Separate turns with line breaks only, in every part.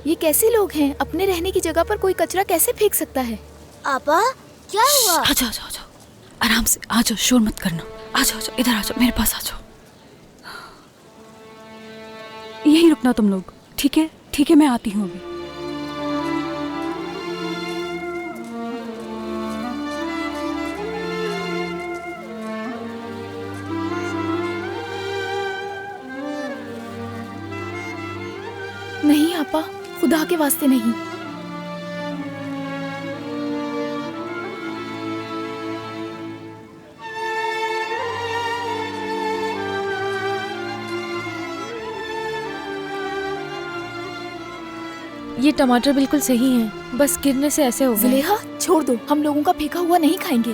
ये कैसे लोग हैं? अपने रहने की जगह पर कोई कचरा कैसे फेंक सकता है?
आपा क्या हुआ?
आ जाओ, आ जाओ, आराम से आ जाओ, शोर मत करना। आ जाओ, इधर आ जाओ, मेरे पास आ जाओ। यहीं रुकना तुम लोग, ठीक है? ठीक है, मैं आती हूँ अभी।
नहीं आपा, खुदा के वास्ते नहीं।
ये टमाटर बिल्कुल सही हैं, बस गिरने से ऐसे हो गए।
जुलेहा, छोड़ दो, हम लोगों का फेंका हुआ नहीं खाएंगे।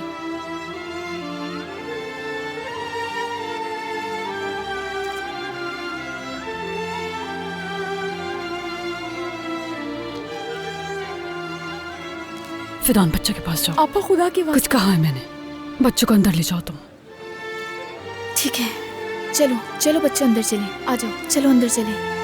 फिदान, बच्चों के पास जाओ।
आपा खुदा के वास्ते।
कुछ कहा है मैंने? बच्चों को अंदर ले जाओ तुम।
ठीक है, चलो चलो बच्चों अंदर चले। आ जाओ, चलो अंदर चले।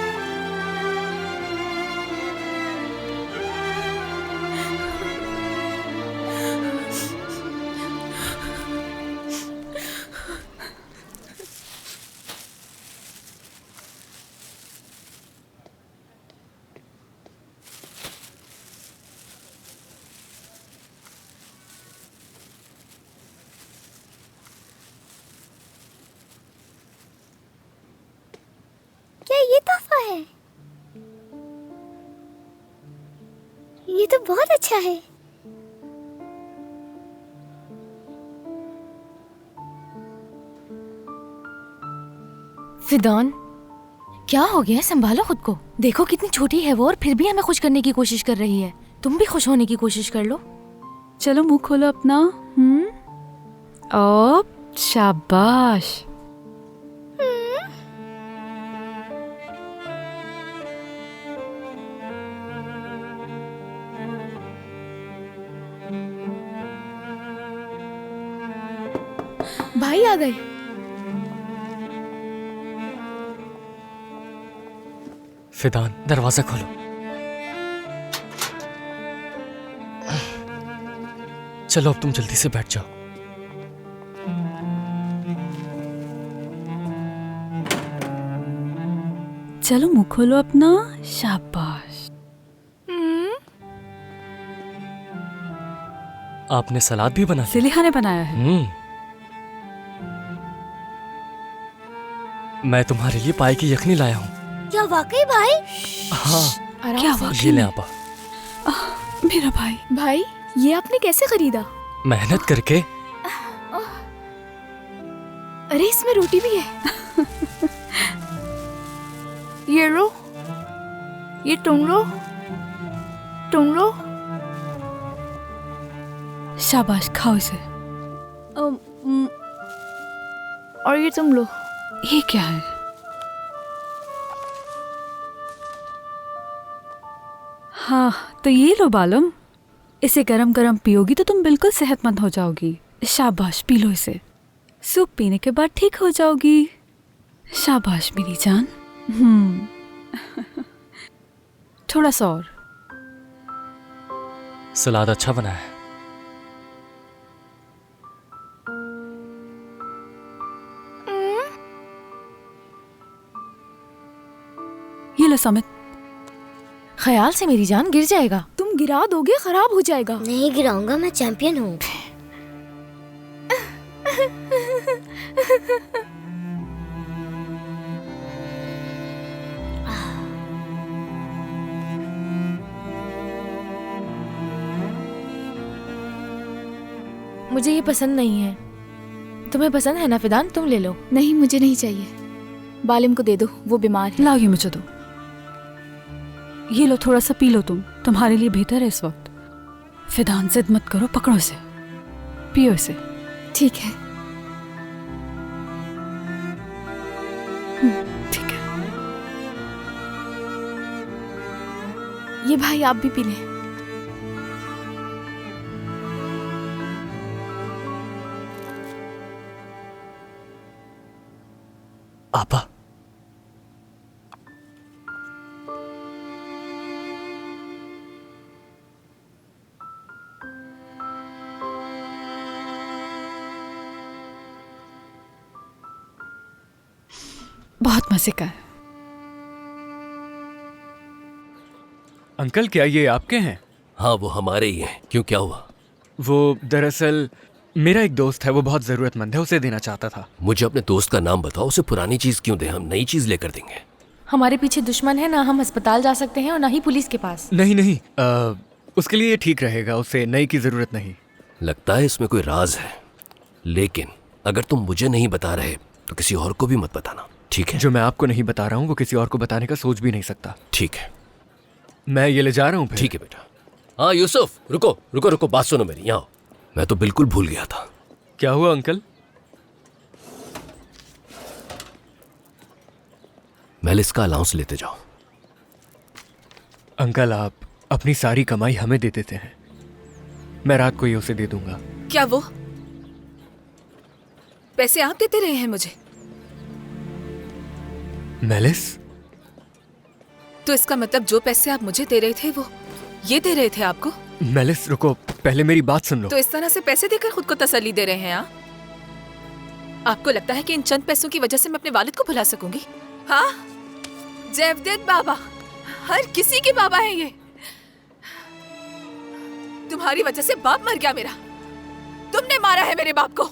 क्या ये तोहफा है? ये तो बहुत अच्छा है।
फिदान, क्या हो गया? संभालो खुद को। देखो कितनी छोटी है वो और फिर भी हमें खुश करने की कोशिश कर रही है। तुम भी खुश होने की कोशिश कर लो।
चलो मुंह खोलो अपना। ओ शाबाश।
भाई आ गए।
फिदान, दरवाजा खोलो। चलो अब तुम जल्दी से बैठ जाओ।
चलो मुंह खोलो अपना। शाबाश।
आपने सलाद भी बना ली?
जुलेहा ने बनाया है।
मैं तुम्हारे लिए पाई की यखनी लाया हूँ।
क्या वाकई भाई?
हाँ,
क्या
ये
वाकई
ले
में?
आपा।
मेरा भाई।
भाई, ये आपने कैसे खरीदा?
मेहनत करके।
अरे इसमें रोटी भी है। ये लो, ये तुम लो, तुम लो।
शाबाश, खाओ इसे।
और ये तुम लो।
ये क्या है? हाँ, तो ये लो बालम। इसे गरम गरम पियोगी तो तुम बिल्कुल सेहतमंद हो जाओगी। शाबाश, पी लो इसे। सूप पीने के बाद ठीक हो जाओगी। शाबाश मेरी जान। थोड़ा सा और।
सलाद अच्छा बना है।
ये लो समित।
ख्याल से मेरी जान, गिर जाएगा।
तुम गिरा दोगे, खराब हो जाएगा।
नहीं गिराऊंगा, मैं चैंपियन हूँ।
मुझे ये पसंद नहीं है। तुम्हें पसंद है ना फिदान? तुम ले लो।
नहीं, मुझे नहीं चाहिए। बालिम को दे दो, वो बीमार है।
लाओ ये मुझे दो। ये लो, थोड़ा सा पी लो तुम, तुम्हारे लिए बेहतर है इस वक्त। फिदान, जिद मत करो, पकड़ो इसे, पियो इसे।
ठीक है।
ठीक है।
ये भाई आप भी पी लें।
आपा,
बहुत मजे का है।
अंकल क्या ये आपके हैं?
हाँ वो हमारे ही हैं। क्यों, क्या हुआ?
वो दरअसल मेरा एक दोस्त है, वो बहुत जरूरतमंद है, उसे देना चाहता था।
मुझे अपने दोस्त का नाम बताओ। उसे पुरानी चीज क्यों दें? हम नई चीज लेकर देंगे।
हमारे पीछे दुश्मन है ना, हम अस्पताल जा सकते हैं और ना ही पुलिस के पास।
नहीं नहीं, उसके लिए ये ठीक रहेगा, उसे नई की जरूरत नहीं।
लगता है इसमें कोई राज है, लेकिन अगर तुम मुझे नहीं बता रहे तो किसी और को भी मत बताना, ठीक है?
जो मैं आपको नहीं बता रहा हूँ वो किसी और को बताने का सोच भी नहीं सकता।
ठीक है,
मैं ये ले जा रहा हूँ फिर।
ठीक है बेटा। हाँ यूसुफ, रुको रुको रुको, बात सुनो मेरी, यहाँ आओ। मैं तो बिल्कुल भूल गया था।
क्या हुआ अंकल?
मेलिस का अलाउंस लेते जाओ।
अंकल आप अपनी सारी कमाई हमें दे देते हैं, मैं रात को ही उसे दे दूंगा।
क्या वो पैसे आप देते रहे हैं मुझे?
मेलिस,
तो इसका मतलब जो पैसे आप मुझे दे रहे थे वो ये दे रहे थे आपको?
मेलिस रुको, पहले मेरी बात सुन लो।
तो इस तरह से पैसे देकर खुद को तसल्ली दे रहे हैं आप? आपको लगता है कि इन चंद पैसों की वजह से मैं अपने वालिद को भुला सकूंगी? हाँ, जैवदेद बाबा, हर किसी के बाबा हैं ये। तुम्हारी वजह से बाप मर गया मेरा। तुमने मारा है मेरे बाप को,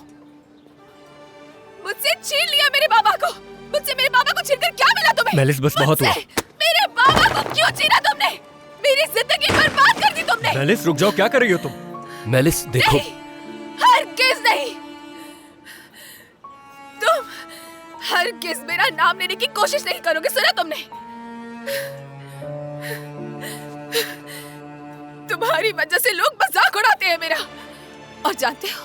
मुझसे छीन लिया मेरे बाबा को। मुझसे मेरे बाबा को छीनकर क्या मिला तुम्हें?
मेलिस बस बहुत हुआ।
मेरे बाबा को क्यों छीना तुमने? मेरी जिंदगी बर्बाद कर दी तुमने।
मेलिस रुक जाओ, क्या कर रही हो तुम?
मेलिस देखो।
नहीं, हरगिज़ नहीं। तुम हरगिज़ मेरा नाम लेने की कोशिश नहीं करोगे, सुना तुमने? तुम्हारी वजह से लोग मजाक उड़ाते हैं मेरा। और जानते हो,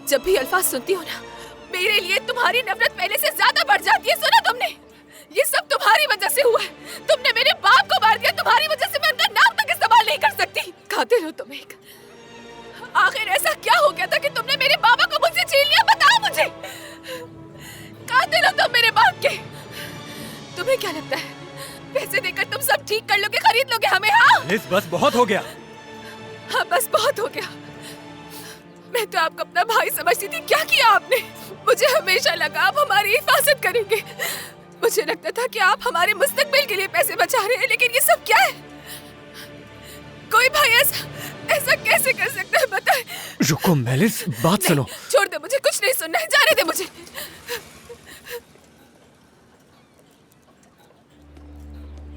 जब भी अल्फाज सुनती हो ना, मेरे लिए तुम्हारी नफरत पहले से ज्यादा बढ़ जाती है। सुना तुमने? ये सब तुम्हारी वजह से हुआ है। तुमने मेरे बाप को मार दिया, तुम्हारी वजह से मैं उनका नाम तक इस्तेमाल नहीं कर सकती। कातिल हो तुम एक। आखिर ऐसा क्या हो गया था कि तुमने मेरे बाबा को मुझसे छीन लिया? बताओ मुझे। कातिल हो तुम मेरे बाप के। तुम्हें क्या लगता है पैसे देकर तुम सब ठीक कर लोगे, खरीद लोगे हमें? हाँ
मेलिस बस बहुत हो गया।
हाँ बस बहुत हो गया। मैं तो आपको अपना भाई समझती थी, क्या किया आपने? मुझे हमेशा लगा आप हमारी हिफाजत करेंगे। मुझे लगता था कि आप हमारे मुस्तकबिल के लिए पैसे बचा रहे हैं, लेकिन ये सब क्या है? कोई भाई ऐसा कैसे कर सकता है, बताए?
रुको मेलिस, बात सुनो।
छोड़ दे, मुझे कुछ नहीं सुनना है, जाने दे मुझे।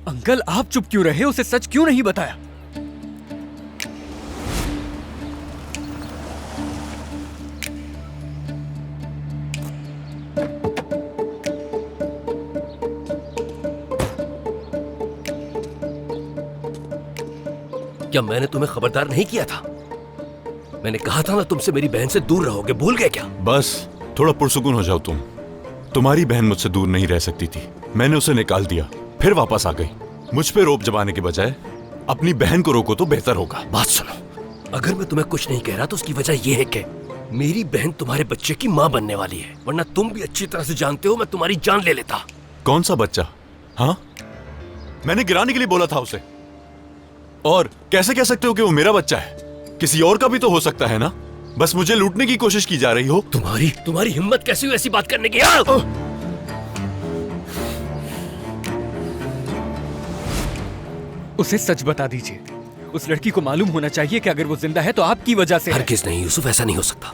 अंकल आप चुप क्यों रहे? उसे सच क्यों नहीं बताया?
क्या मैंने तुम्हें खबरदार नहीं किया था? मैंने कहा था ना तुमसे मेरी बहन से दूर रहोगे, भूल गए क्या?
बस थोड़ा पुरसुकून हो जाओ तुम। तुम्हारी बहन मुझसे दूर नहीं रह सकती थी, मैंने उसे निकाल दिया, फिर वापस आ गई। मुझ पे रोप जमाने के बजाय अपनी बहन को रोको तो बेहतर होगा।
बात सुनो, अगर मैं तुम्हें कुछ नहीं कह रहा तो उसकी वजह यह है कि मेरी बहन तुम्हारे बच्चे की माँ बनने वाली है, वरना तुम भी अच्छी तरह से जानते हो मैं तुम्हारी जान ले लेता।
कौन सा बच्चा? हाँ, मैंने गिराने के लिए बोला था उसे। और कैसे कह सकते हो कि वो मेरा बच्चा है? किसी और का भी तो हो सकता है ना। बस मुझे लूटने की कोशिश की जा रही हो।
तुम्हारी हिम्मत कैसी हुई ऐसी बात करने की?
उसे सच बता दीजिए। उस लड़की को मालूम होना चाहिए कि अगर वो जिंदा है तो आपकी वजह से है।
हरगिज़ नहीं यूसुफ, ऐसा नहीं हो सकता।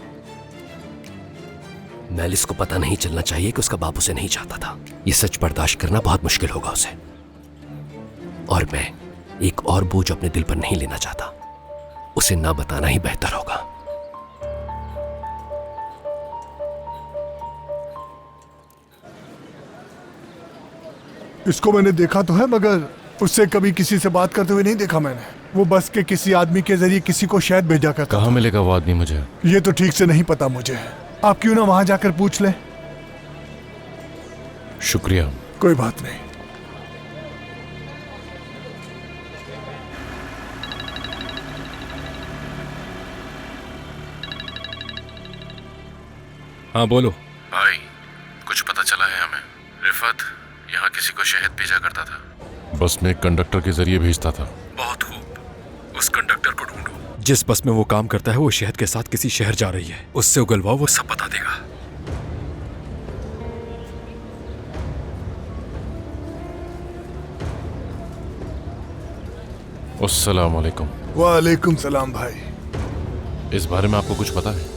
मेलिस को पता नहीं चलना चाहिए कि उसका बाप उसे नहीं चाहता था। ये सच बर्दाश्त करना बहुत मुश्किल होगा उसे, और मैं एक और बोझ अपने दिल पर नहीं लेना चाहता। उसे ना बताना ही बेहतर होगा।
इसको मैंने देखा तो है, मगर उससे कभी किसी से बात करते हुए नहीं देखा मैंने। वो बस के किसी आदमी के जरिए किसी को शायद भेजा करता।
कहाँ मिलेगा वो आदमी मुझे?
ये तो ठीक से नहीं पता मुझे। आप क्यों ना वहां जाकर पूछ लें?
शुक्रिया।
कोई बात नहीं।
हाँ बोलो।
भाई, कुछ पता चला है हमें? रिफत यहाँ किसी को शहद भेजा करता था।
बस में एक कंडक्टर के जरिए भेजता था।
बहुत खूब, उस कंडक्टर को ढूंढो।
जिस बस में वो काम करता है वो शहद के साथ किसी शहर जा रही है, उससे उगलवाओ, वो
सब बता देगा।
अस्सलाम वालेकुम।
वालेकुम सलाम भाई।
इस बारे में आपको कुछ पता है?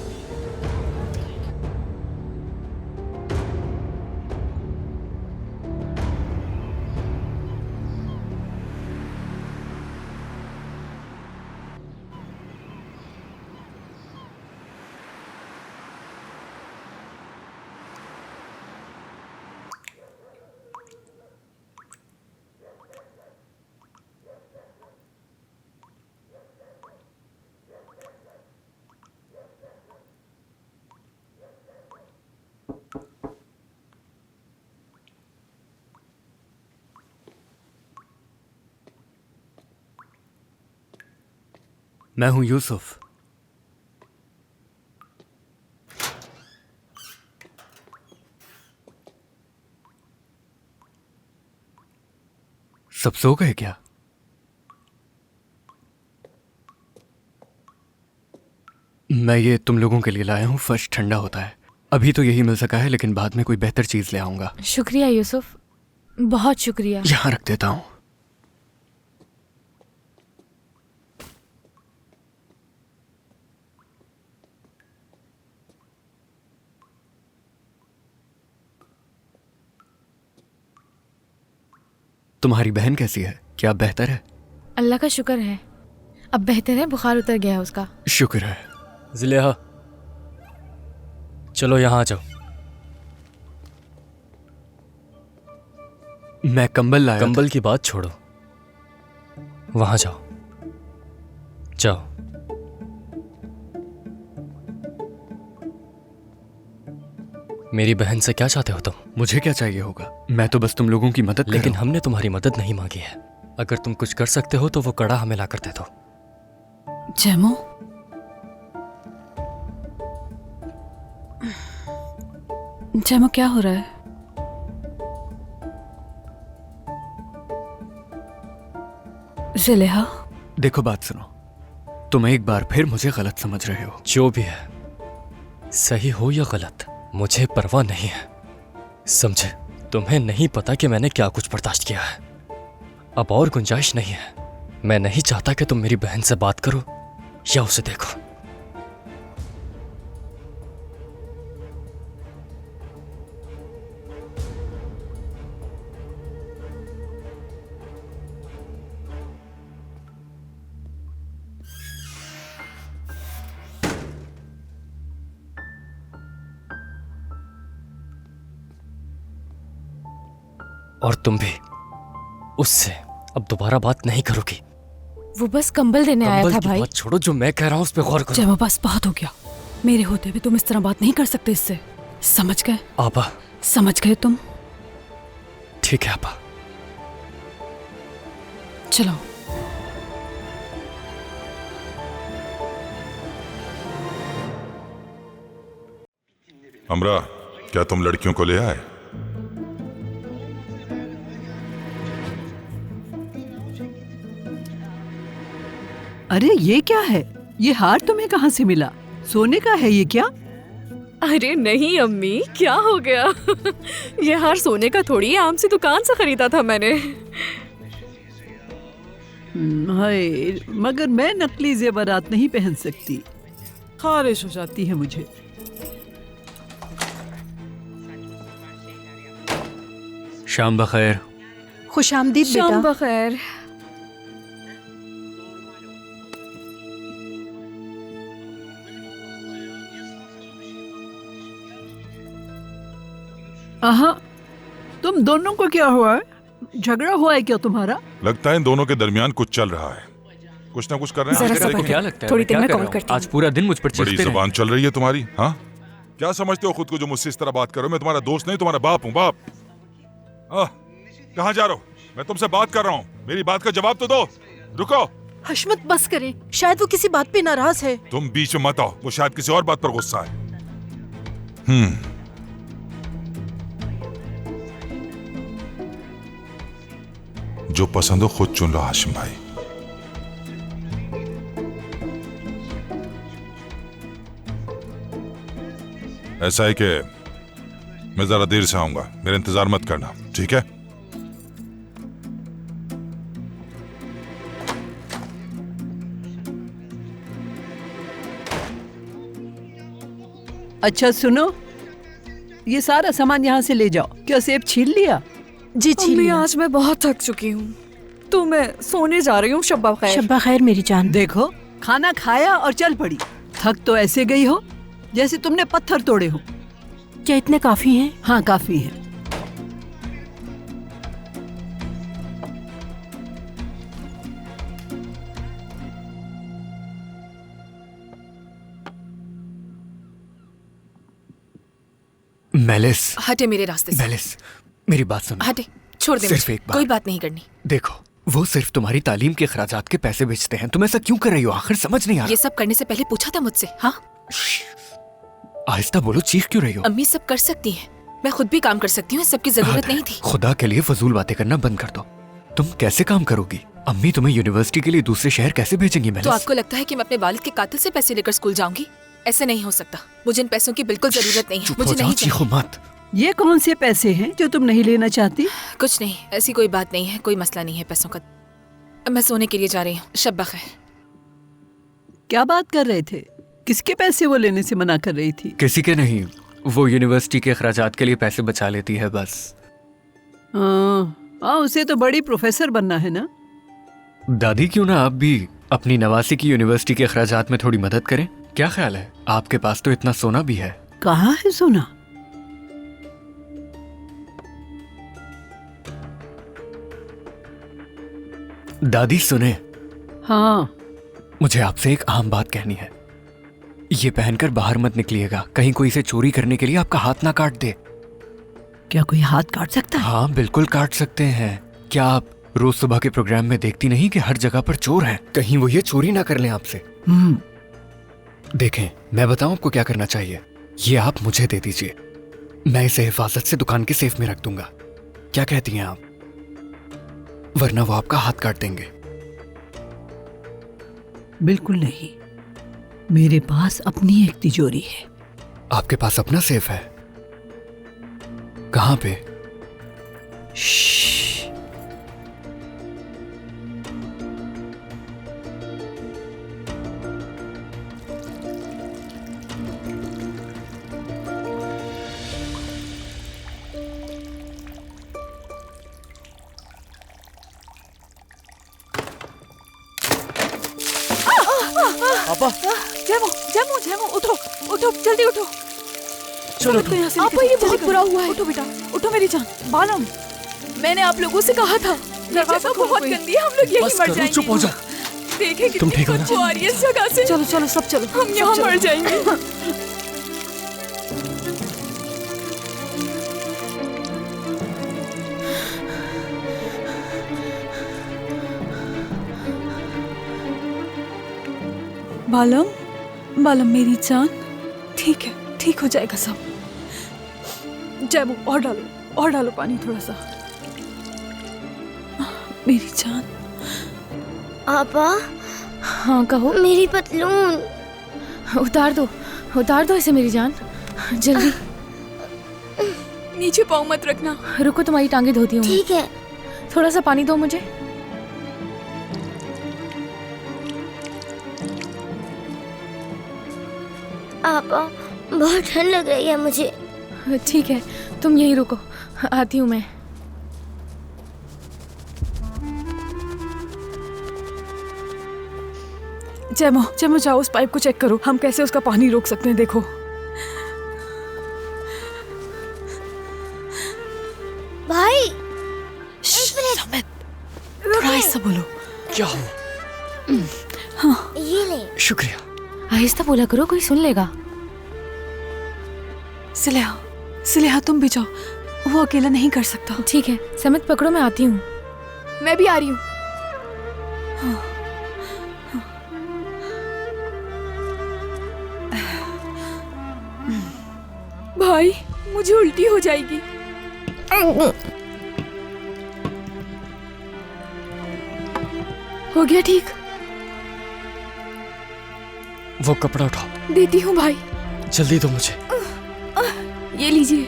मैं हूं यूसुफ। सब सो गए क्या? मैं ये तुम लोगों के लिए लाया हूं, फर्श ठंडा होता है। अभी तो यही मिल सका है, लेकिन बाद में कोई बेहतर चीज ले आऊंगा।
शुक्रिया यूसुफ, बहुत शुक्रिया।
यहां रख देता हूं। तुम्हारी बहन कैसी है? क्या बेहतर है?
अल्लाह का शुक्र है, अब बेहतर है, बुखार उतर गया है उसका।
शुक्र है।
जिलेहा, चलो यहाँ आ जाओ।
मैं कंबल लाया।
कंबल की बात छोड़ो, वहां जाओ, जाओ। मेरी बहन से क्या चाहते हो तुम?
मुझे क्या चाहिए होगा? मैं तो बस तुम लोगों की मदद कर
लेकिन
रहा हूं।
हमने तुम्हारी मदद नहीं मांगी है। अगर तुम कुछ कर सकते हो तो वो कड़ा हमें ला कर दे दो।
जैमो, जैमो क्या हो रहा है? जिलेहा,
देखो बात सुनो, तुम एक बार फिर मुझे गलत समझ रहे हो।
जो भी है, सही हो या गलत, मुझे परवाह नहीं है, समझे? तुम्हें नहीं पता कि मैंने क्या कुछ बर्दाश्त किया है। अब और गुंजाइश नहीं है। मैं नहीं चाहता कि तुम मेरी बहन से बात करो या उसे देखो। और तुम भी उससे अब दोबारा बात नहीं करोगी।
वो बस कंबल देने आया
कंबल
था
की
भाई।
बात छोड़ो, जो मैं कह रहा हूं उस पर गौर करो।
जैमो, बस बहुत हो गया। मेरे होते हुए तुम इस तरह बात नहीं कर सकते इससे, समझ गए?
आपा,
समझ गए तुम?
ठीक है आपा।
चलो।
हमरा, क्या तुम लड़कियों को ले आए?
अरे ये क्या है? ये हार तुम्हें कहाँ से मिला? सोने का है ये क्या?
अरे नहीं अम्मी, क्या हो गया? ये हार सोने का थोड़ी है, आम सी दुकान से खरीदा था मैंने।
हाय, मगर मैं नकली जेवरात नहीं पहन सकती, खारिश हो जाती है मुझे।
शाम बखैर।
खुशामदीद
शाम
बेटा।
बखैर।
आहा, तुम दोनों को क्या हुआ है? झगड़ा हुआ है क्या तुम्हारा?
लगता है इन दोनों के दरमियान कुछ चल रहा है। कुछ ना कुछ कर रहे हैं।
जरा
आखिर
सा
देखो,
बैठो।
क्या लगता है
थोड़ी
मैं क्या
देर में
कर
कॉल
रहा हूं?
करती हूँ।
आज पूरा दिन मुझ पर
बड़ी
चिढ़ते रहे।
जुबान चल रही है तुम्हारी। हाँ, क्या समझते हो खुद को जो मुझसे इस तरह बात करो? मैं तुम्हारा दोस्त नहीं, तुम्हारा बाप हूँ। बाप, कहाँ जा रहे हो? मैं तुमसे बात कर रहा हूँ, मेरी बात का जवाब तो दो। रुको,
हशमत बस करें, शायद वो किसी बात पे नाराज है।
तुम बीच में मत आओ, वो शायद किसी और बात पर गुस्सा है। जो पसंद हो खुद चुन लो हाशिम भाई। ऐसा है कि मैं जरा देर से आऊंगा, मेरा इंतजार मत करना, ठीक है?
अच्छा सुनो, ये सारा सामान यहाँ से ले जाओ। क्या सेब छील लिया?
जी छील
अम्मी
लिया।
आज मैं बहुत थक चुकी हूँ, तो मैं सोने जा रही हूँ। शब्बा खैर।
शब्बा खैर मेरी जान।
देखो, खाना खाया और चल पड़ी। थक तो ऐसे गई हो जैसे तुमने पत्थर तोड़े हो।
क्या इतने काफी हैं?
हाँ काफी है।
मेलिस,
हटे मेरे रास्ते से।
मेलिस, मेरी बात सुनो।
हटे, छोड़ दे
सिर्फ
मुझे।
एक बात।
कोई बात नहीं करनी।
देखो, वो सिर्फ तुम्हारी तालीम के खर्चात के पैसे बेचते हैं। तुम ऐसा क्यों कर रही हो? आखिर समझ नहीं आ
ये
रहा।
सब करने से पहले पूछा था मुझसे? हाँ,
आहिस्ता बोलो, चीख क्यों रही हो?
अम्मी सब कर सकती हैं, मैं खुद भी काम कर सकती हूँ। सबकी जरूरत नहीं थी।
खुदा के लिए फजूल बातें करना बंद कर दो। तुम कैसे काम करोगी? अम्मी तुम्हें यूनिवर्सिटी के लिए दूसरे शहर कैसे भेजेंगी?
तो
मेलिस,
आपको लगता है कि मैं अपने वालिद के कातिल से पैसे लेकर स्कूल जाऊंगी? ऐसे नहीं हो सकता। मुझे इन पैसों की बिल्कुल जरूरत नहीं है।
चुप हो
मुझे
जाओ,
नहीं
चीखो
चाहिए।
मत।
ये कौन से पैसे हैं जो तुम नहीं लेना चाहती?
कुछ नहीं, ऐसी कोई बात नहीं है। कोई मसला नहीं है पैसों का। मैं सोने के लिए जा रही हूँ। शब्बा खैर।
क्या बात कर रहे थे? किसके पैसे वो लेने से मना कर रही थी?
किसी के नहीं, वो यूनिवर्सिटी के खर्चात के लिए पैसे बचा लेती है बस।
हाँ, उसे तो बड़ी प्रोफेसर बनना है ना।
दादी, क्यों ना आप भी अपनी नवासी की यूनिवर्सिटी के खर्चात में थोड़ी मदद करें? क्या ख्याल है? आपके पास तो इतना सोना भी है।
कहाँ है सोना?
दादी सुने,
हाँ,
मुझे आपसे एक अहम बात कहनी है। ये पहनकर बाहर मत निकलिएगा, कहीं कोई इसे चोरी करने के लिए आपका हाथ ना काट दे।
क्या कोई हाथ काट सकता है?
हाँ बिल्कुल काट सकते हैं। क्या आप रोज सुबह के प्रोग्राम में देखती नहीं कि हर जगह पर चोर हैं? कहीं वो ये चोरी ना कर लें आपसे। देखें, मैं बताऊं आपको क्या करना चाहिए। ये आप मुझे दे दीजिए, मैं इसे हिफाजत से दुकान के सेफ में रख दूंगा। क्या कहती हैं आप? वरना वो आपका हाथ काट देंगे।
बिल्कुल नहीं, मेरे पास अपनी एक तिजोरी है।
आपके पास अपना सेफ है? कहाँ पे?
पापा। जैमो, जैमो, जैमो, उठो, उठो, जल्दी उठो।
चलो
तो यहाँ से आपा, ये बहुत बुरा हुआ है। उठो बेटा, उठो मेरी जान। बालम, मैंने आप लोगों से कहा था, दरवाजा बहुत गंदी है, हम लोग यहीं मर जाएंगे।
चुप हो जाओ।
देखें
तुम ठीक हो ना?
बदबू आ रही है इस जगह से। चलो चलो सब चलो, हम यहाँ मर जाएंगे। बालम, बालम मेरी जान, ठीक है, ठीक हो जाएगा सब। जैबू, और डालो पानी थोड़ा सा। मेरी जान।
आपा,
हाँ कहो।
मेरी पतलून
उतार दो इसे मेरी जान, जल्दी।
नीचे पाँव मत रखना।
रुको, तुम्हारी टांगे धोती हूँ।
ठीक है।
थोड़ा सा पानी दो मुझे।
आपा, बहुत ठंड लग रही है मुझे।
ठीक है, तुम यहीं रुको, आती हूँ मैं।
जैमो, जैमो जाओ उस पाइप को चेक करो, हम कैसे उसका पानी रोक सकते हैं। देखो
भाई,
समित, थोड़ा ऐसा बोलो।
क्या हो?
ये ले।
शुक्रिया।
आहिस्ता बोला करो, कोई सुन लेगा।
सिलेहा, सिलेहा तुम भी जाओ, वो अकेला नहीं कर सकता।
ठीक है, समित पकड़ो, मैं आती हूँ।
मैं भी आ रही हूँ। भाई, मुझे उल्टी हो जाएगी। हो गया ठीक?
वो कपड़ा उठाओ।
देती हूँ भाई।
जल्दी दो मुझे।
ये लीजिए।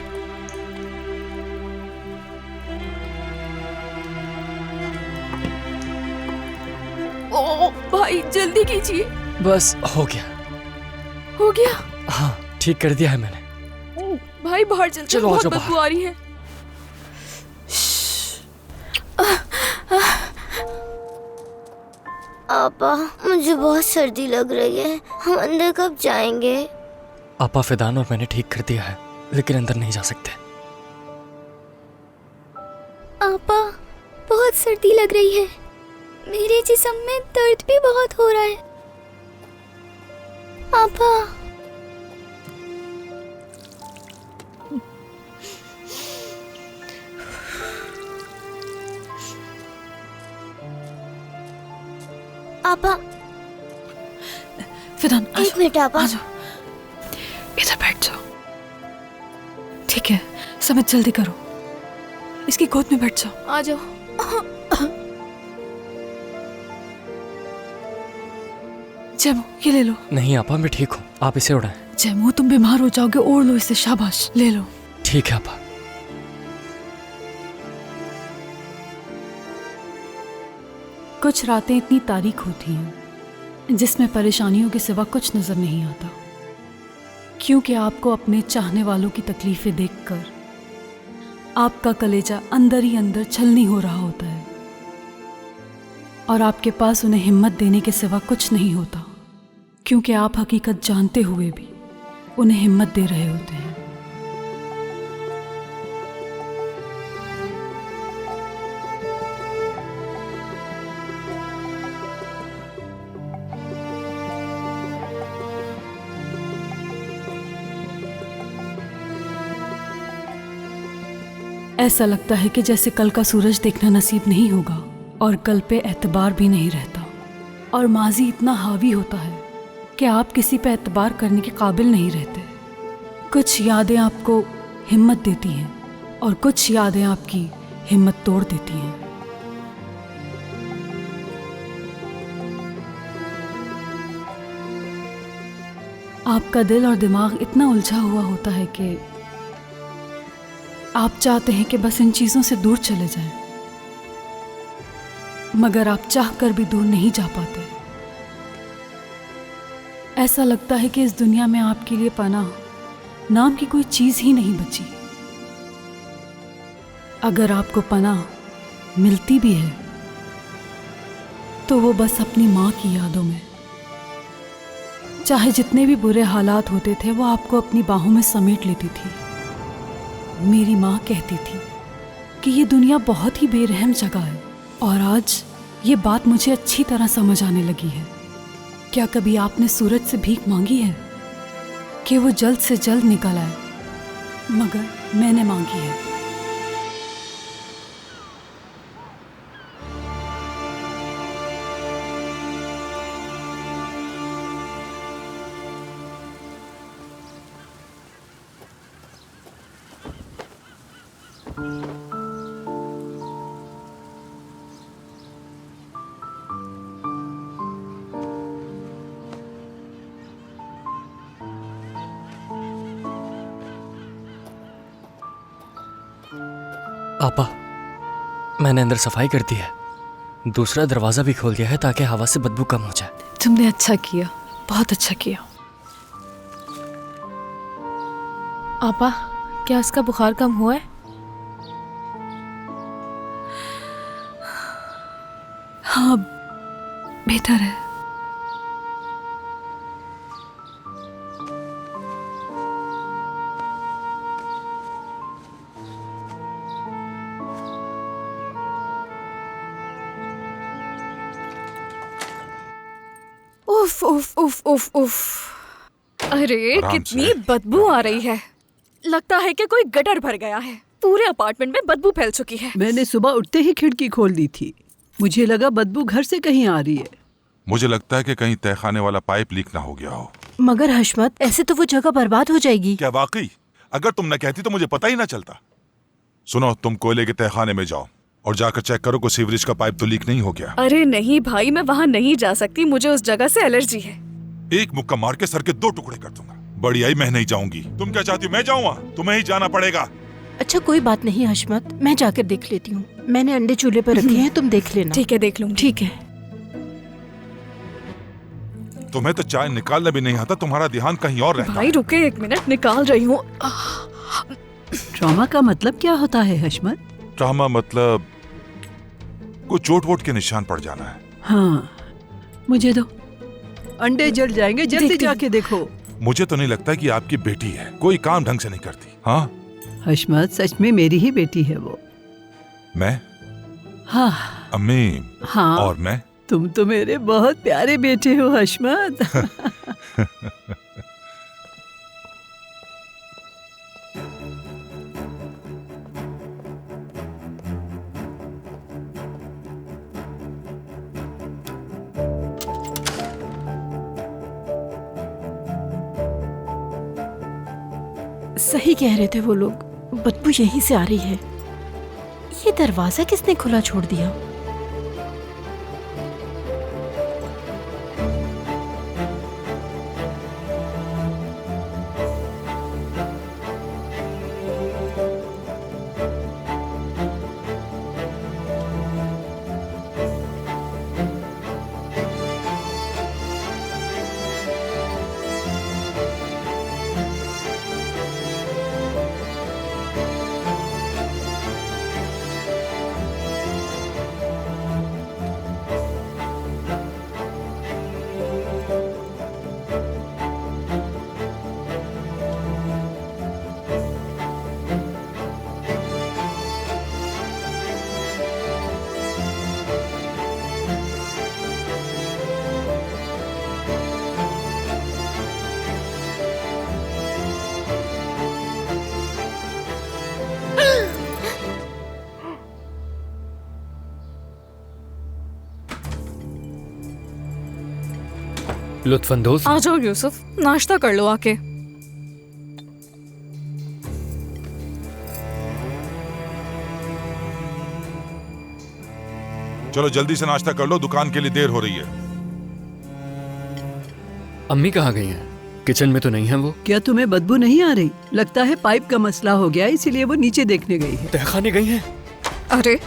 ओ भाई, जल्दी कीजिए।
बस हो गया।
हो गया?
हाँ। ठीक कर दिया है मैंने।
भाई बाहर चल,
चलो,
बहुत
आजो
बदबू आ रही है।
आपा, मुझे बहुत सर्दी लग रही है, हम अंदर कब जाएंगे?
आपा, फिदान और मैंने ठीक कर दिया है, लेकिन अंदर नहीं जा सकते।
आपा, बहुत सर्दी लग रही है, मेरे जिस्म में दर्द भी बहुत हो रहा है। आपा, आपा,
फिदान
एक मिनट आपा।
इधर बैठ जाओ। ठीक है, समझ जल्दी करो, इसकी गोद में बैठ जाओ।
आ जाओ।
जैमू, ये ले लो।
नहीं आपा, मैं ठीक हूँ, आप इसे उड़ाएं।
जैमू, तुम बीमार हो जाओगे, ओढ़ लो इसे। शाबाश, ले लो।
ठीक है आपा।
कुछ रातें इतनी तारीक होती हैं जिसमें परेशानियों के सिवा कुछ नजर नहीं आता, क्योंकि आपको अपने चाहने वालों की तकलीफें देखकर आपका कलेजा अंदर ही अंदर छलनी हो रहा होता है और आपके पास उन्हें हिम्मत देने के सिवा कुछ नहीं होता, क्योंकि आप हकीकत जानते हुए भी उन्हें हिम्मत दे रहे होते हैं। ऐसा लगता है कि जैसे कल का सूरज देखना नसीब नहीं होगा और कल पे एतबार भी नहीं रहता, और माजी इतना हावी होता है कि आप किसी पे एतबार करने के काबिल नहीं रहते। कुछ यादें आपको हिम्मत देती हैं और कुछ यादें आपकी हिम्मत तोड़ देती हैं। आपका दिल और दिमाग इतना उलझा हुआ होता है कि आप चाहते हैं कि बस इन चीजों से दूर चले जाएं, मगर आप चाहकर भी दूर नहीं जा पाते। ऐसा लगता है कि इस दुनिया में आपके लिए पनाह नाम की कोई चीज ही नहीं बची। अगर आपको पनाह मिलती भी है तो वो बस अपनी माँ की यादों में। चाहे जितने भी बुरे हालात होते थे वो आपको अपनी बाहों में समेट लेती थी। मेरी माँ कहती थी कि ये दुनिया बहुत ही बेरहम जगह है, और आज ये बात मुझे अच्छी तरह समझ आने लगी है। क्या कभी आपने सूरज से भीख मांगी है कि वो जल्द से जल्द निकल आए? मगर मैंने मांगी है।
आपा, मैंने अंदर सफाई कर दी है, दूसरा दरवाजा भी खोल दिया है ताकि हवा से बदबू कम हो जाए।
तुमने अच्छा किया, बहुत अच्छा किया।
आपा, क्या उसका बुखार कम हुआ है?
हाँ, बेहतर है।
उफ उफ उफ उफ उफ। अरे
आराम
कितनी
से।
बदबू आ रही है, लगता है कि कोई गटर भर गया है। पूरे अपार्टमेंट में बदबू फैल चुकी है।
मैंने सुबह उठते ही खिड़की खोल दी थी, मुझे लगा बदबू घर से कहीं आ रही है।
मुझे लगता है कि कहीं तहखाने वाला पाइप लीक ना हो गया हो।
मगर हशमत, ऐसे तो वो जगह बर्बाद हो जाएगी।
क्या वाकई? अगर तुम न कहती तो मुझे पता ही ना चलता। सुनो, तुम कोयले के तहखाने में जाओ और जाकर चेक करो कि सीवरेज का पाइप तो लीक नहीं हो गया।
अरे नहीं भाई, मैं वहाँ नहीं जा सकती, मुझे उस जगह से एलर्जी है।
एक मुक्का मार के सर के 2 टुकड़े कर दूंगा। बड़ी आई, मैं नहीं जाऊंगी। तुम क्या चाहती हो मैं जाऊँ? तुम्हें ही जाना पड़ेगा।
अच्छा कोई बात नहीं हशमत, मैं जाकर देख लेती हूँ। मैंने अंडे चूल्हे पर रखे हैं, तुम देख लेना।
ठीक है, देख लूंगी।
ठीक है।
तुम्हें तो चाय निकालना भी नहीं आता, तुम्हारा ध्यान कहीं और रहता
भाई
है।
रुके, 1 मिनट निकाल रही हूँ।
ट्रॉमा का मतलब क्या होता है हशमत?
ट्रॉमा मतलब कोई चोट वोट के निशान पड़ जाना है।
हाँ, मुझे दो। अंडे जल जाएंगे, जल्दी जाके देखो।
मुझे तो नहीं लगता कि आपकी बेटी है, कोई काम ढंग से नहीं करती। हाँ
हशमत, सच में मेरी ही बेटी है वो।
मैं?
हाँ
अम्मी।
हाँ।
और मैं?
तुम तो मेरे बहुत प्यारे बेटे हो हशमत।
सही कह रहे थे वो लोग, बदबू यहीं से आ रही है। ये दरवाजा किसने खुला छोड़ दिया?
लुत्फानंदोज।
आ जाओ यूसुफ, नाश्ता कर लो आके।
चलो जल्दी से नाश्ता कर लो, दुकान के लिए देर हो रही है।
अम्मी कहाँ गई हैं? किचन में तो नहीं है वो।
क्या तुम्हें बदबू नहीं आ रही? लगता है पाइप का मसला हो गया, इसीलिए वो नीचे देखने गई है।
तहखाने गई हैं?
अरे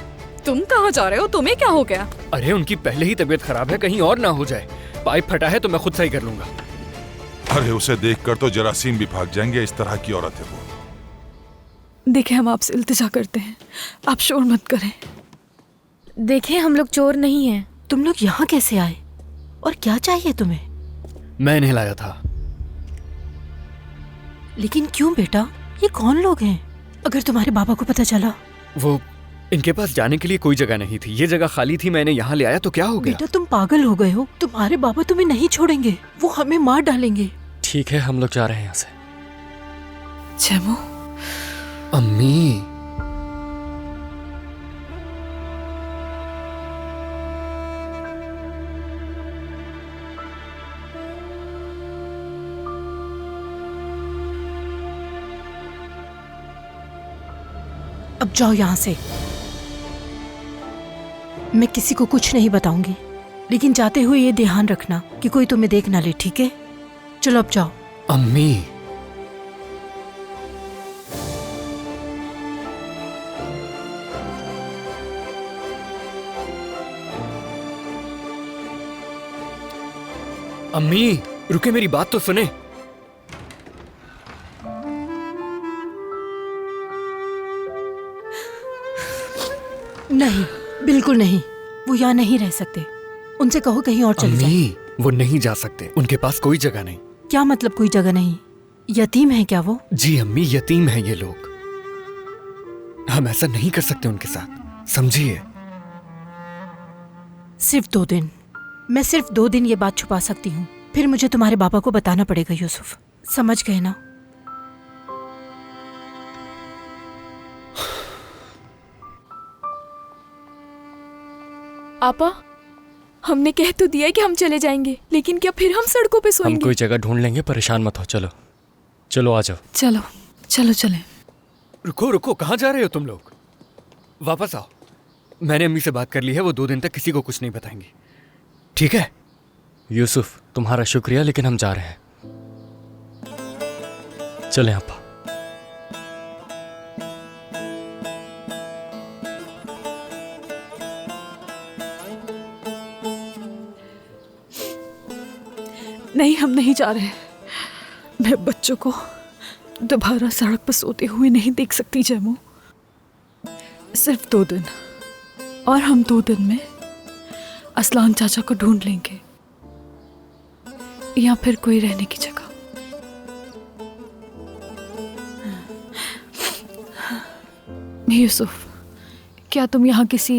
तुम कहाँ जा रहे हो? तुम्हें क्या हो गया?
अरे उनकी पहले ही तबीयत खराब है, कहीं और ना हो जाए। पाइप फटा है तो मैं खुद सही कर लूंगा।
अरे उसे देखकर तो जरासीम भी भाग जाएंगे, इस तरह की औरत है वो।
देखें, हम आपसे इल्तिजा करते हैं, आप शोर मत करें।
देखें, हम लोग चोर नहीं हैं। तुम लोग यहाँ कैसे आए और क्या चाहिए तुम्हें?
मैं इन्हें लाया था।
लेकिन क्यों बेटा, ये कौन लोग हैं? अगर तुम्हारे बाबा को पता चला?
वो इनके पास जाने के लिए कोई जगह नहीं थी, ये जगह खाली थी, मैंने यहाँ ले आया तो क्या हो गया?
बेटा तुम पागल हो गए हो, तुम्हारे बाबा तुम्हें नहीं छोड़ेंगे, वो हमें मार डालेंगे।
ठीक है, हम लोग जा रहे हैं यहाँ से।
जमो।
अम्मी।
अब जाओ यहाँ से। मैं किसी को कुछ नहीं बताऊंगी, लेकिन जाते हुए ये ध्यान रखना कि कोई तुम्हें देख ना ले, ठीक है? चलो अब जाओ।
अम्मी। अम्मी रुके, मेरी बात तो सुने।
नहीं, बिल्कुल नहीं, वो यहाँ नहीं रह सकते। उनसे कहो कहीं और चले जाएं।
अम्मी वो नहीं जा सकते, उनके पास कोई जगह नहीं।
क्या मतलब कोई जगह नहीं? यतीम है क्या वो?
जी अम्मी, यतीम है ये लोग। हम ऐसा नहीं कर सकते उनके साथ, समझिए।
सिर्फ 2 दिन, मैं सिर्फ 2 दिन ये बात छुपा सकती हूँ, फिर मुझे तुम्हारे बाबा को बताना पड़ेगा यूसुफ, समझ गए ना?
आपा, हमने कह तो दिया है कि हम चले जाएंगे, लेकिन क्या फिर हम सड़कों पे
हम
सोएंगे?
कोई जगह ढूंढ लेंगे, परेशान मत हो। चलो चलो आ जाओ।
चलो चलो चले।
रुको रुको, कहाँ जा रहे हो तुम लोग? वापस आओ। मैंने अम्मी से बात कर ली है, वो 2 दिन तक किसी को कुछ नहीं बताएंगी, ठीक है?
यूसुफ तुम्हारा शुक्रिया, लेकिन हम जा रहे हैं। चले आपा।
नहीं, हम नहीं जा रहे। मैं बच्चों को दोबारा सड़क पर सोते हुए नहीं देख सकती जैमू। सिर्फ 2 दिन, और हम 2 दिन में असलान चाचा को ढूंढ लेंगे, या फिर कोई रहने की जगह। यूसुफ, क्या तुम यहाँ किसी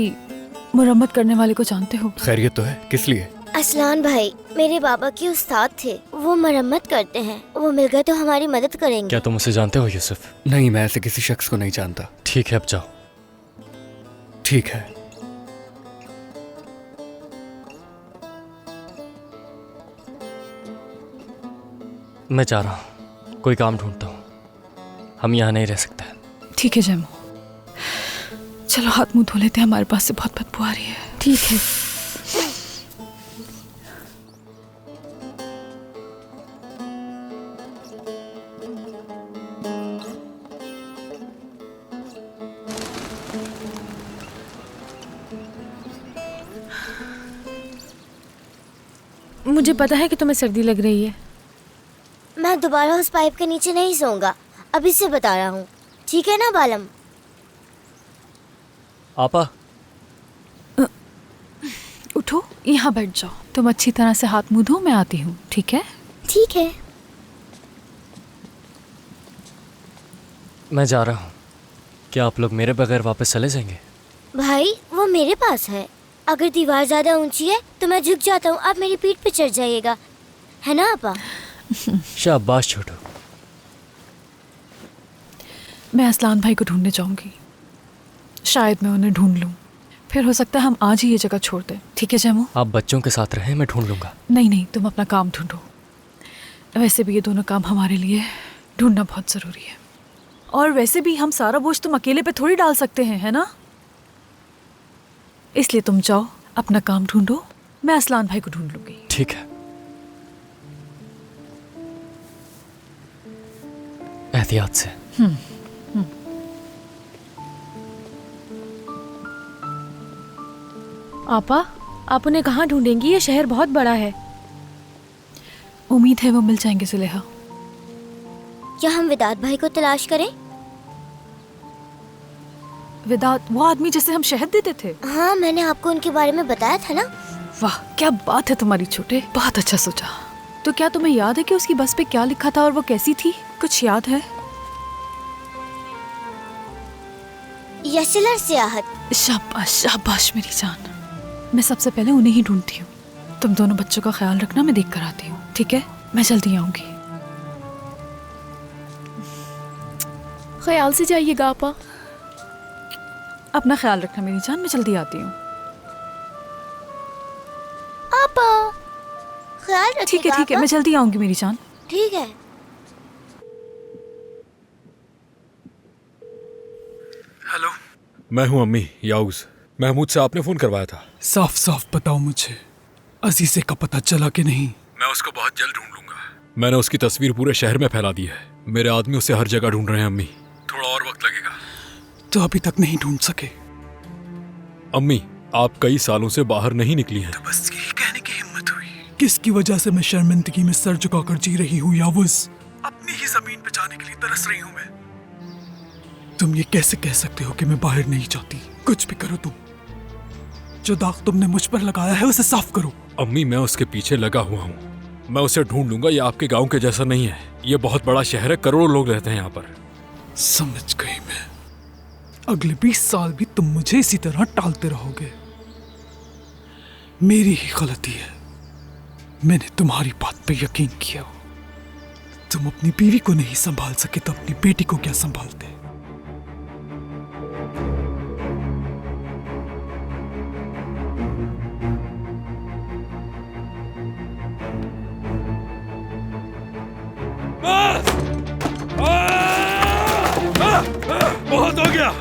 मुरम्मत करने वाले को जानते हो?
खैरियत तो है, किस लिए?
असलान भाई मेरे बाबा के उस्ताद थे, वो मरम्मत करते हैं। वो मिल गए तो हमारी मदद करेंगे।
क्या तुम उसे जानते हो यूसुफ?
नहीं, मैं ऐसे किसी शख्स को नहीं जानता।
ठीक है, अब जाओ।
ठीक है।
मैं जा रहा हूँ, कोई काम ढूंढता हूँ। हम यहाँ नहीं रह सकते।
ठीक है जैमू, चलो हाथ मुंह धो लेते हैं, हमारे पास से बहुत बदबू आ रही है।
ठीक है।
मुझे पता है कि तुम्हें सर्दी लग रही है।
मैं दोबारा उस पाइप के नीचे नहीं सोऊंगा, अभी से बता रहा हूँ। ठीक है ना बालम?
आपा,
उठो, यहाँ बैठ जाओ। तुम अच्छी तरह से हाथ मुंह धो, मैं आती हूँ। ठीक है?
ठीक है।
मैं जा रहा हूँ। क्या आप लोग मेरे बगैर वापस चले जाएंगे?
भाई वो मेरे पास है, अगर दीवार ज्यादा ऊंची है तो मैं झुक जाता हूँ, आप मेरी पीठ पे चढ़ जाइएगा, है ना आपा?
शाबाश छोटू।
मैं असलान भाई को ढूंढने जाऊंगी, शायद मैं उन्हें ढूंढ लूं, फिर हो सकता है हम आज ही ये जगह छोड़ दें। ठीक है जैमू?
आप बच्चों के साथ रहें, मैं ढूंढ लूंगा।
नहीं नहीं, तुम अपना काम ढूंढो। वैसे भी ये दोनों काम हमारे लिए ढूंढना बहुत ज़रूरी है, और वैसे भी हम सारा बोझ तुम अकेले पे थोड़ी डाल सकते हैं, है ना? इसलिए तुम जाओ, अपना काम ढूंढो, मैं असलान भाई को ढूंढ लूंगी।
ठीक है। एहतियात से।
आपा, आप उन्हें कहाँ ढूंढेंगी? ये शहर बहुत बड़ा है।
उम्मीद है वो मिल जाएंगे सुलेहा।
क्या हम विदात भाई को तलाश करें?
विदात, वो आदमी जिसे हम शहद देते थे?
हाँ, मैंने आपको उनके बारे में बताया था ना।
वाह, क्या बात है तुम्हारी छोटे, बहुत अच्छा सोचा। तो क्या तुम्हें याद है कि उसकी बस पे क्या लिखा था और वो कैसी थी? कुछ याद है?
यशलर सियाहत।
शाबाश शाबाश मेरी जान। मैं सबसे पहले उन्हें ही ढूंढती हूँ। तुम दोनों बच्चों का ख्याल रखना, मैं देख कर आती हूँ। ठीक है, मैं जल्दी आऊंगी।
ख्याल से जाइएगा आपा।
अपना ख्याल रखना मेरी जान, मैं जल्दी आती हूँ।
आपा ख्याल रखिएगा।
ठीक है ठीक है, मैं जल्दी आऊंगी मेरी जान।
ठीक है।
हेलो, मैं हूँ अम्मी याऊज। महमूद से आपने फोन करवाया था।
साफ साफ बताओ मुझे, अजीज़े का पता चला कि नहीं?
मैं उसको बहुत जल्द ढूंढ लूंगा। मैंने उसकी तस्वीर पूरे शहर में फैला दी है। मेरे आदमी उसे हर जगह ढूंढ रहे हैं अम्मी। थोड़ा और वक्त लगेगा।
तो अभी तक नहीं ढूंढ सके?
अम्मी, आप कई सालों से बाहर नहीं निकली हैं।
तो बस यही कहने की हिम्मत हुई? किसकी वजह से मैं शर्मिंदगी में सर झुकाकर जी रही हूँ यावुस? अपनी ही जमीन पे जाने के लिए तरस रही हूँ मैं। तुम ये कैसे कह सकते हो कि मैं बाहर नहीं जाती? कुछ भी करो तुम, जो दाग तुमने मुझ पर लगाया है उसे साफ करो।
अम्मी, मैं उसके पीछे लगा हुआ हूँ। मैं उसे ढूंढ लूंगा। ये आपके गांव के जैसा नहीं है। ये बहुत बड़ा शहर है, करोड़ों लोग रहते हैं यहाँ पर।
समझ गई मैं। अगले 20 साल भी तुम मुझे इसी तरह टालते रहोगे। मेरी ही गलती है, मैंने तुम्हारी बात पे यकीन किया। तुम अपनी बीवी को नहीं संभाल सके तो अपनी बेटी को क्या संभालते?
बहुत हो गया।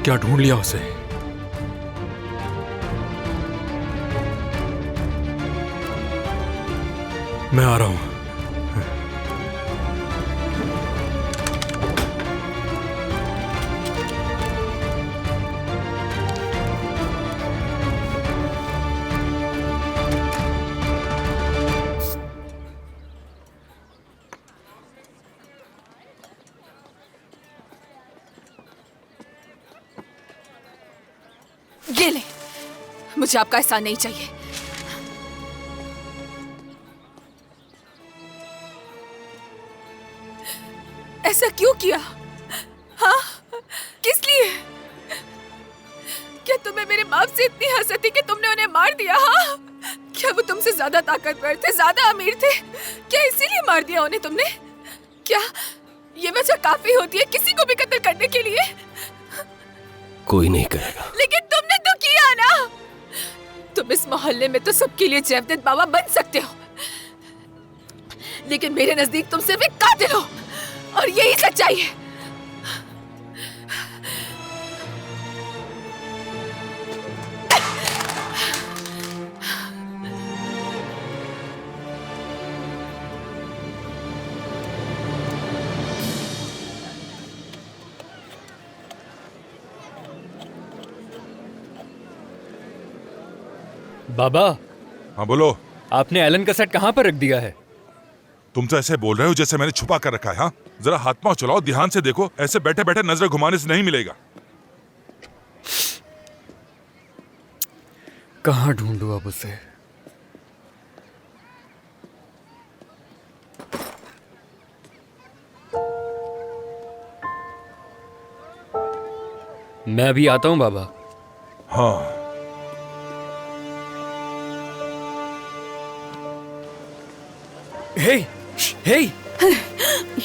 क्या ढूंढ लिया उसे? मैं आ रहा हूं।
ये ले, मुझे आपका एहसान नहीं चाहिए। ऐसा क्यों किया? हाँ, किस लिए? क्या तुम्हें मेरे बाप से इतनी हसरत थी कि तुमने उन्हें मार दिया? हाँ, क्या वो तुमसे ज्यादा ताकतवर थे, ज्यादा अमीर थे? क्या इसीलिए मार दिया उन्हें तुमने? क्या ये वजह काफी होती है किसी को भी कत्ल करने के लिए?
कोई नहीं करेगा।
लेकिन तुमने तो किया ना। तुम इस मोहल्ले में तो सबके लिए जैवदत्त बाबा बन सकते हो, लेकिन मेरे नजदीक तुम सिर्फ एक कातिल हो, और यही सच्चाई है।
बाबा।
हाँ बोलो।
आपने एलन का सेट कहाँ पर रख दिया है?
तुम तो ऐसे बोल रहे हो जैसे मैंने छुपा कर रखा है। हाँ, जरा हाथ पांव चलाओ, ध्यान से देखो। ऐसे बैठे बैठे नजर घुमाने से नहीं मिलेगा।
कहाँ ढूंढूं अब उसे? मैं अभी आता हूँ बाबा।
हाँ,
हे, हे,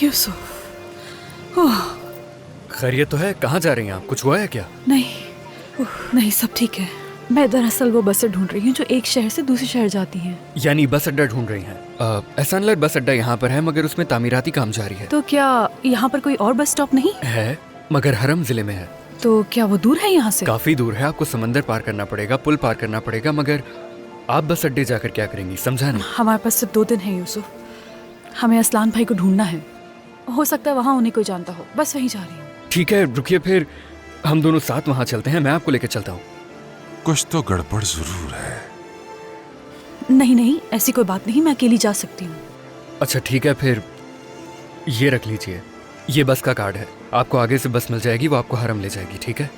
यूसुफ। ओह,
खैरियत तो है? कहाँ जा रही हैं आप? कुछ हुआ है क्या?
नहीं, सब ठीक है। मैं दरअसल वो बसें ढूंढ रही हूँ जो एक शहर से दूसरे शहर जाती हैं।
यानी बस अड्डा ढूंढ रही हैं? एहसानलाल बस अड्डा यहाँ पर है, मगर उसमें तामीराती काम जारी है।
तो क्या यहाँ पर कोई और बस स्टॉप नहीं
है? मगर हरम जिले में है।
तो क्या वो दूर है यहाँ से?
काफी दूर है, आपको समंदर पार करना पड़ेगा, पुल पार करना पड़ेगा। मगर आप बस अड्डे जाकर क्या करेंगी, समझा नहीं?
हमारे पास सिर्फ 2 दिन है यूसुफ। हमें असलान भाई को ढूंढना है। हो सकता है वहाँ उन्हें कोई जानता हो, बस वहीं जा रही हूँ।
ठीक है, रुकिए, फिर हम दोनों साथ वहाँ चलते हैं। मैं आपको लेकर चलता हूँ।
कुछ तो गड़बड़ जरूर है।
नहीं, ऐसी कोई बात नहीं, मैं अकेली जा सकती हूँ।
अच्छा ठीक है, फिर ये रख लीजिए, ये बस का कार्ड है। आपको आगे से बस मिल जाएगी, वो आपको हरम ले जाएगी। ठीक है,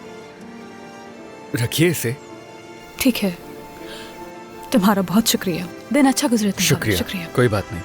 रखिए इसे।
ठीक है, तुम्हारा बहुत शुक्रिया। दिन अच्छा गुजरे।
शुक्रिया, कोई बात नहीं।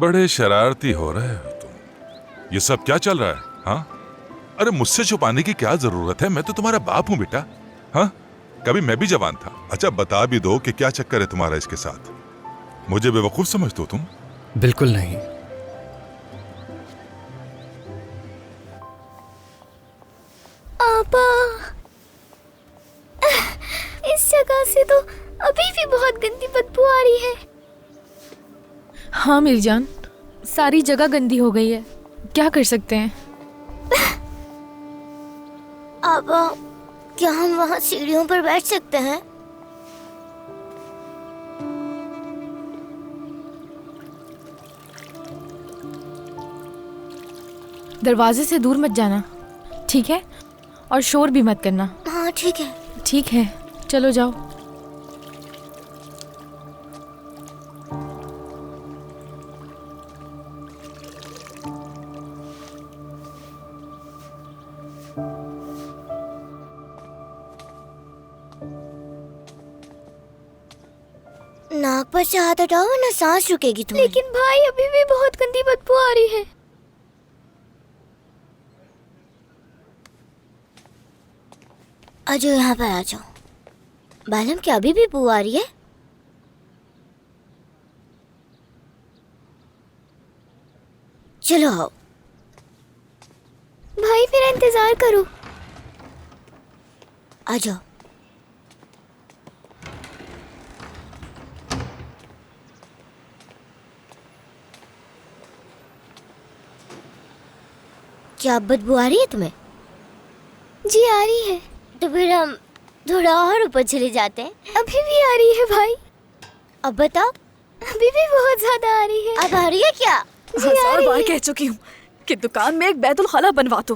बड़े शरारती हो रहे हो तुम। ये सब क्या चल रहा है? हाँ, अरे मुझसे छुपाने की क्या जरूरत है? मैं तो तुम्हारा बाप हूं बेटा। हाँ, कभी मैं भी जवान था। अच्छा बता भी दो कि क्या चक्कर है तुम्हारा इसके साथ? मुझे बेवकूफ समझते हो तुम?
बिल्कुल नहीं।
आपा, इस जगह से तो अभी भी बहुत गंदी बदबू आ रही है।
हाँ मिर्जान, सारी जगह गंदी हो गई है, क्या कर सकते हैं?
आपा, क्या हम वहाँ सीढ़ियों पर बैठ सकते हैं?
दरवाजे से दूर मत जाना, ठीक है? और शोर भी मत करना।
हाँ ठीक है।
ठीक है, चलो जाओ।
नाक पर से हाथ हटाओ वरना सांस रुकेगी तुम्हारी। लेकिन भाई अभी भी बहुत गंदी बदबू आ रही है। आ जाओ, यहाँ पर आ जाओ। बालम, क्या अभी भी बू आ रही है? चलो आओ, मेरा इंतजार करो। आ जाओ। क्या बदबू आ रही है तुम्हें? जी आ रही है। तो फिर हम थोड़ा और ऊपर चले जाते हैं। अभी भी आ रही है भाई। अब बताओ। अभी भी बहुत ज्यादा आ रही है। अब आ रही है क्या? जी आ
1000
रही
बार
है।
कह चुकी हूँ कि दुकान में एक बैतुल खाला बनवा दो।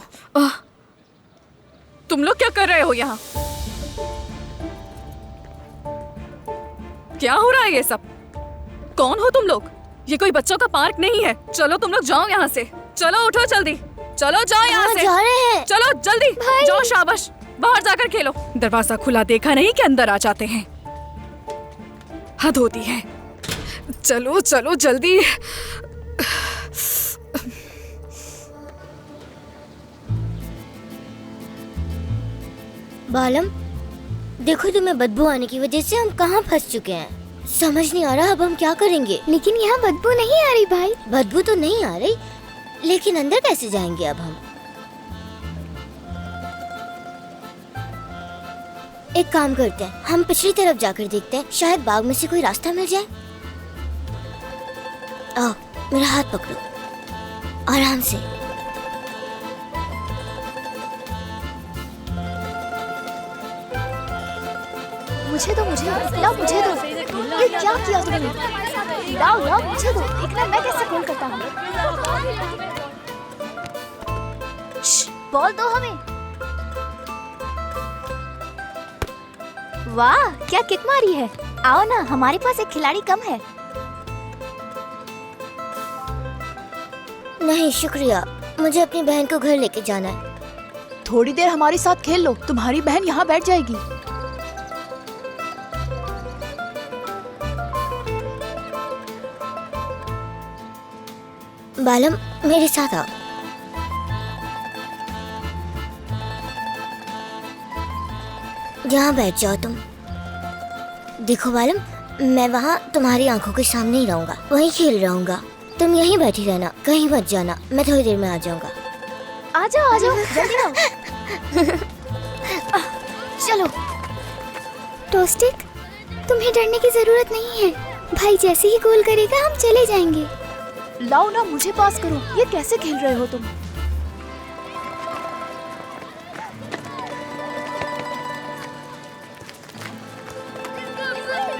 तुम लोग क्या कर रहे हो यहाँ? क्या हो रहा है ये सब? कौन हो तुम लोग? ये कोई बच्चों का पार्क नहीं है। चलो तुम लोग जाओ यहाँ से। चलो उठो जल्दी। चलो जाओ यहाँ से।
जा रहे हैं।
चलो जल्दी जाओ। शाबाश, बाहर जाकर खेलो। दरवाजा खुला देखा नहीं कि अंदर आ जाते हैं। हद होती है। चलो चलो जल्दी।
बालम, देखो तुम्हें बदबू आने की वजह से हम कहाँ फंस चुके हैं। समझ नहीं आ रहा अब हम क्या करेंगे। लेकिन यहाँ बदबू नहीं आ रही भाई। बदबू तो नहीं आ रही, लेकिन अंदर कैसे जाएंगे अब हम? एक काम करते हैं, हम पिछली तरफ जाकर देखते हैं, शायद बाग में से कोई रास्ता मिल जाए। आओ मेरा हाथ पकड़ो, आराम से।
मुझे दो, मुझे लाओ, मुझे दो। ये क्या किया तुमने? लाओ लाओ मुझे दो। देखना मैं कैसे गोल करता हूँ। बॉल दो हमें। वाह क्या किक मारी है। आओ ना, हमारे पास एक खिलाड़ी कम है।
नहीं शुक्रिया, मुझे अपनी बहन को घर लेके जाना है।
थोड़ी देर हमारे साथ खेल लो, तुम्हारी बहन यहाँ बैठ जाएगी।
बालम मेरे साथ आओ। यहाँ बैठ जाओ तुम। देखो बालम, मैं वहाँ तुम्हारी आंखों के सामने ही रहूंगा, वहीं खेल रहूंगा। तुम यहीं बैठी रहना, कहीं मत जाना। मैं थोड़ी देर में आ जाऊंगा।
आ जाओ जल्दी आओ। चलो टोस्टिक, तुम्हें डरने की जरूरत नहीं है। भाई जैसे ही गोल करेगा हम चले जाएंगे।
लाओ ना, मुझे पास करो। ये कैसे खेल रहे हो तुम?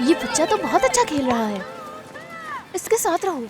ये बच्चा तो बहुत अच्छा खेल रहा है, इसके साथ रहो।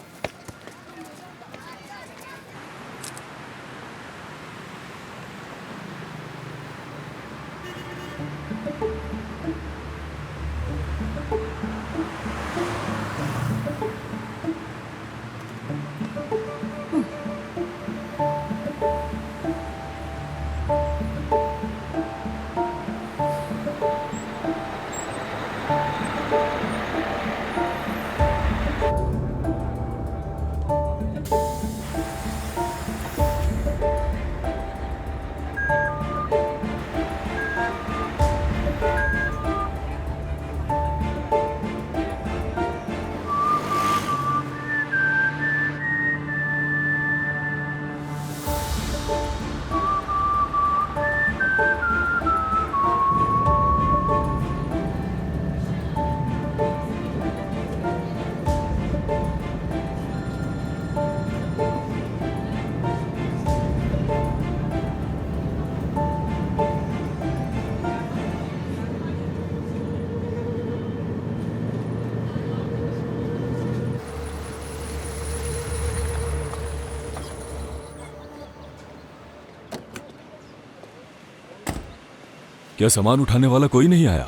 क्या सामान उठाने वाला कोई नहीं आया?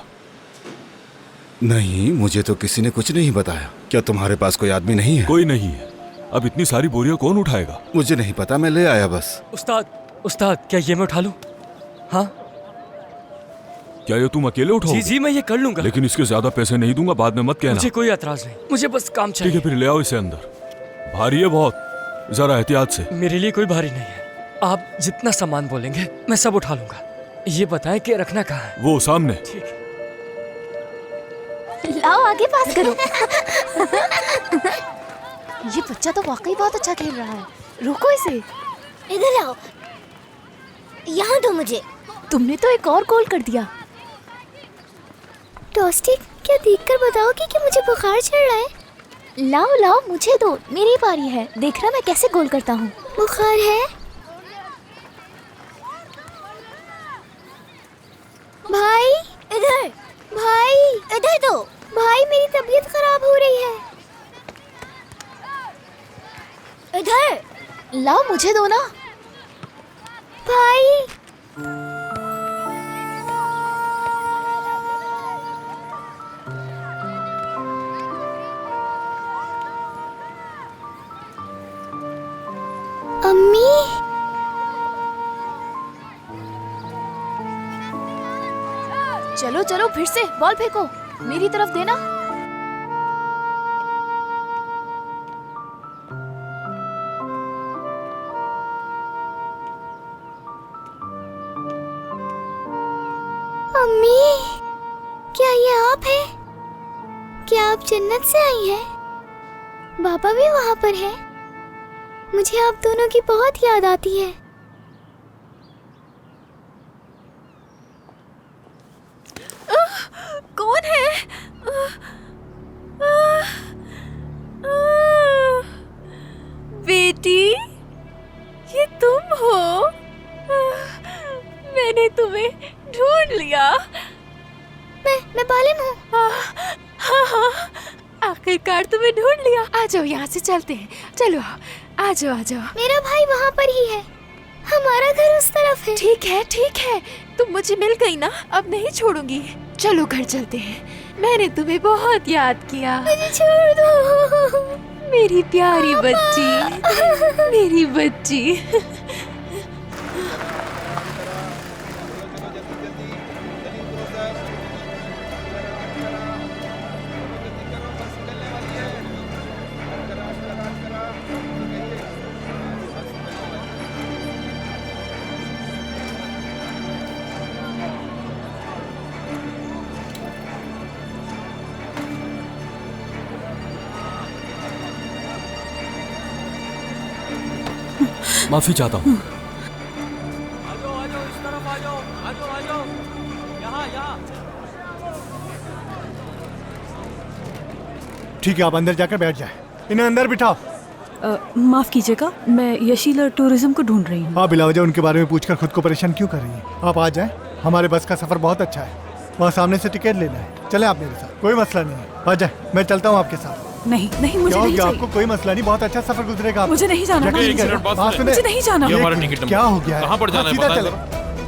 नहीं, मुझे तो किसी ने कुछ नहीं बताया। क्या तुम्हारे पास कोई आदमी नहीं है?
कोई नहीं है। अब इतनी सारी बोरियां कौन उठाएगा?
मुझे नहीं पता, मैं ले आया बस।
उस्ताद क्या ये मैं उठा लूं? हाँ
क्या ये तुम अकेले उठाओगे?
जी मैं ये कर लूंगा।
लेकिन इसके ज्यादा पैसे नहीं दूंगा, बाद में मत कहना।
मुझे कोई एतराज नहीं, मुझे बस काम चाहिए।
ठीक है, फिर ले आओ इसे अंदर। भारी है बहुत, जरा एहतियात से।
मेरे लिए कोई भारी नहीं है। आप जितना सामान बोलेंगे मैं सब उठा लूंगा। ये बताएं कि रखना कहाँ है?
वो सामने।
ठीक।
लाओ आगे पास करो। ये बच्चा तो वाकई बहुत अच्छा खेल रहा है। रोको इसे।
इधर आओ। यहाँ दो मुझे।
तुमने तो एक और कॉल कर दिया।
टोस्टिक, क्या देखकर बताओगे कि मुझे बुखार चढ़ रहा है?
लाओ लाओ मुझे दो, मेरी बारी है। देखना मैं कैसे गोल करता हूँ।
बुखार है? भाई
इधर,
भाई
इधर दो।
भाई, मेरी तबीयत खराब हो रही है।
इधर
लाओ मुझे दो ना।
भाई अम्मी,
चलो चलो फिर से बॉल फेंको, मेरी तरफ देना।
अम्मी, क्या ये आप हैं? क्या आप जन्नत से आई हैं? बाबा भी वहाँ पर है। मुझे आप दोनों की बहुत याद आती है।
कौन है? बेटी, ये तुम हो? मैंने तुम्हें ढूंढ लिया।
मैं बालिम हूँ।
हाँ हाँ, आखिरकार तुम्हें ढूंढ लिया। आ जाओ, यहाँ से चलते हैं। चलो आ जाओ आ जाओ।
मेरा भाई वहाँ पर ही है। हमारा घर उस तरफ है।
ठीक है, तुम मुझे मिल गई ना, अब नहीं छोड़ूंगी। चलो घर चलते हैं। मैंने तुम्हें बहुत याद किया।
मुझे छोड़ दो।
मेरी प्यारी बच्ची, मेरी बच्ची।
माफी चाहता हूँ।
ठीक है, आप अंदर जाकर बैठ जाए। इन्हें अंदर बिठाओ।
माफ कीजिएगा, मैं यशीला टूरिज्म को ढूंढ रही हूँ।
आप बिलावजा उनके बारे में पूछकर खुद को परेशान क्यों कर रही हैं? आप आ जाएं। हमारे बस का सफर बहुत अच्छा है। वहाँ सामने से टिकट लेना है। चले आप मेरे साथ, कोई मसला नहीं है। आ जाए, मैं चलता हूँ आपके साथ।
नहीं नहीं, मुझे नहीं चाहिए।
आपको कोई मसला नहीं, बहुत अच्छा सफर गुजरेगा।
मुझे नहीं जाना। मुझे नहीं जाना।
क्या हो गया? कहाँ पर जाना है? सीधा चले।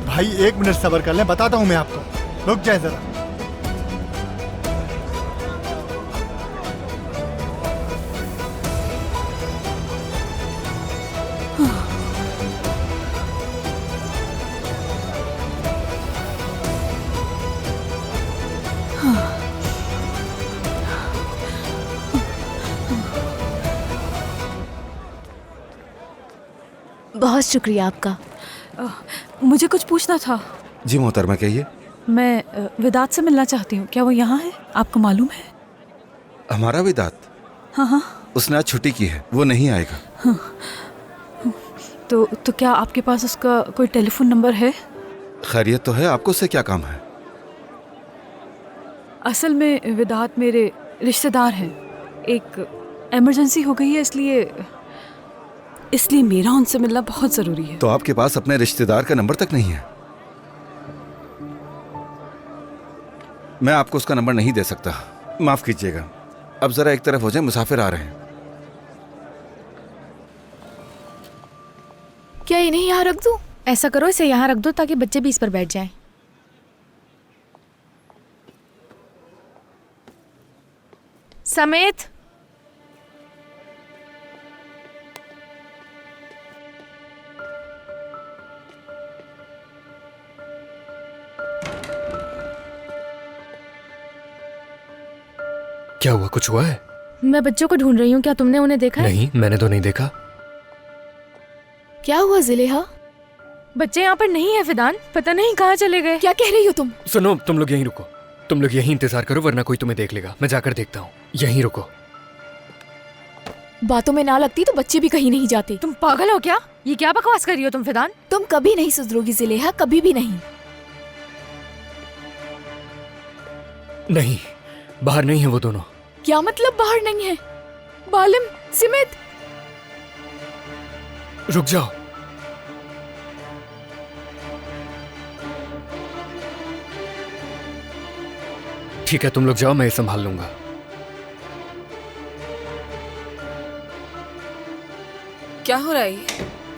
भाई 1 मिनट सब्र कर लें, बताता हूँ मैं आपको। रुक जाए जरा।
बहुत शुक्रिया आपका।
मुझे कुछ पूछना था।
जी मोहतरमा, कहिए।
मैं विदात से मिलना चाहती हूँ। क्या वो यहाँ है? आपको मालूम है?
हमारा विदात?
हाँ,
उसने आज छुट्टी की है, वो नहीं आएगा।
हाँ। तो क्या आपके पास उसका कोई टेलीफोन नंबर है?
खैरियत तो है, आपको उससे क्या काम है?
असल में विदात मेरे रिश्तेदार हैं। एक इमरजेंसी हो गई है, इसलिए मेरा उनसे मिलना बहुत जरूरी है।
तो आपके पास अपने रिश्तेदार का नंबर तक नहीं है? मैं आपको उसका नंबर नहीं दे सकता, माफ कीजिएगा। अब जरा एक तरफ हो जाए, मुसाफिर आ रहे हैं।
क्या इन्हें यहाँ रख दूं? ऐसा करो, इसे यहाँ रख दो ताकि बच्चे भी इस पर बैठ जाएं। समेत
क्या हुआ? कुछ हुआ है?
मैं बच्चों को ढूंढ रही हूँ। क्या तुमने उन्हें देखा है?
नहीं, मैंने तो नहीं देखा।
क्या हुआ जिलेहा? बच्चे यहाँ पर नहीं है फिदान, पता नहीं कहाँ चले गए। क्या कह रही हो तुम?
सुनो, तुम लोग यहीं रुको। तुम लोग यहीं इंतजार करो, वरना कोई तुम्हें देख लेगा। मैं जाकर देखता हूँ। यहीं रुको।
बातों में ना लगती तो बच्चे भी कहीं नहीं जाते।
तुम पागल हो क्या? ये क्या बकवास कर रही हो तुम फिदान?
तुम कभी नहीं सुधरोगी ज़ुलेहा, कभी भी नहीं।
नहीं, बाहर नहीं है वो दोनों।
क्या मतलब बाहर नहीं है? बालम, सिमित।
रुक जाओ। ठीक है, तुम लोग जाओ, मैं ये संभाल लूंगा।
क्या हो रहा है?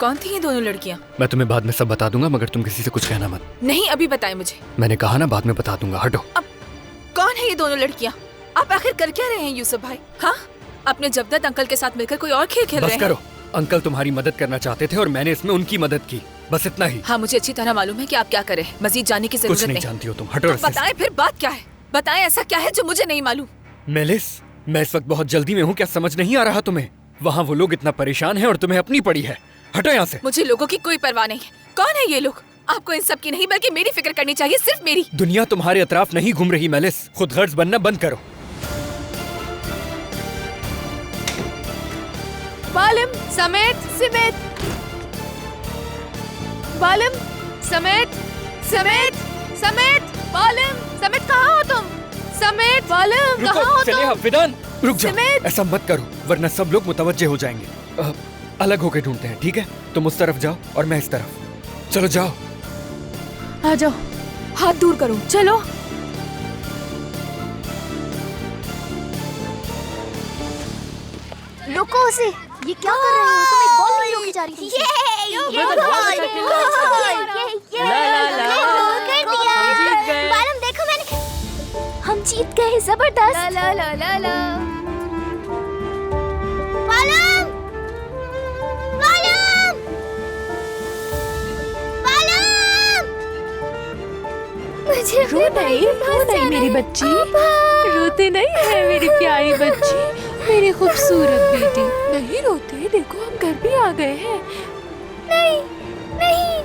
कौन थी ये दोनों लड़कियां?
मैं तुम्हें बाद में सब बता दूंगा, मगर तुम किसी से कुछ कहना मत।
नहीं, अभी बताएं मुझे।
मैंने कहा ना, बाद में बता दूंगा। हटो।
कौन है ये दोनों लड़कियां? आप आखिर कर क्या रहे हैं यूसुफ भाई? हाँ, अपने जबदत अंकल के साथ मिलकर कोई और खेल खेल रहे हैं?
बस करो। अंकल तुम्हारी मदद करना चाहते थे और मैंने इसमें उनकी मदद की, बस इतना ही।
हाँ, मुझे अच्छी तरह मालूम है कि आप क्या करें। मजीद जानने की जरूरत
कुछ नहीं जानती हो तुम। हटो।
तो बताएं फिर, बात क्या है? बताएं, ऐसा क्या है जो मुझे नहीं मालूम?
मेलिस, मैं इस वक्त बहुत जल्दी में हूँ, क्या समझ नहीं आ रहा तुम्हें? वहाँ वो लोग इतना परेशान हैं और तुम्हें अपनी पड़ी है। हटो यहाँ से।
मुझे लोगों की कोई परवाह नहीं है। कौन है ये लोग? आपको इन सब की नहीं, बल्कि मेरी फिक्र करनी चाहिए, सिर्फ मेरी।
दुनिया तुम्हारे अतराफ नहीं घूम रही मेलिस, खुद गर्ज बनना बंद करो।
बालम, समेत, सिमित। बालम, समेत, समेत, समेत। बालम, समेत, कहाँ हो तुम? समेत, बालम, कहाँ हो तुम?
फिदान, रुक जाओ। ऐसा मत करो, वरना सब लोग मुतवज्जे हो जाएंगे। अलग होके ढूंढते हैं, ठीक है? तुम उस तरफ जाओ और मैं इस तरफ। चलो जाओ।
आ जाओ, हाथ दूर करो, चलो।
रुको उसे, ये क्या कर रहे हो? तुम एक बॉल नहीं रोकी जा रही थी। बालम देखो, मैंने, हम जीत गए, जबरदस्त। ला ला ला ला ला। बालम, बालम, बालम। मुझे
रो नहीं मेरी बच्ची, रोते नहीं है मेरी प्यारी बच्ची, मेरी खूबसूरत बेटी। नहीं रोते, देखो हम घर भी आ गए हैं।
नहीं, नहीं।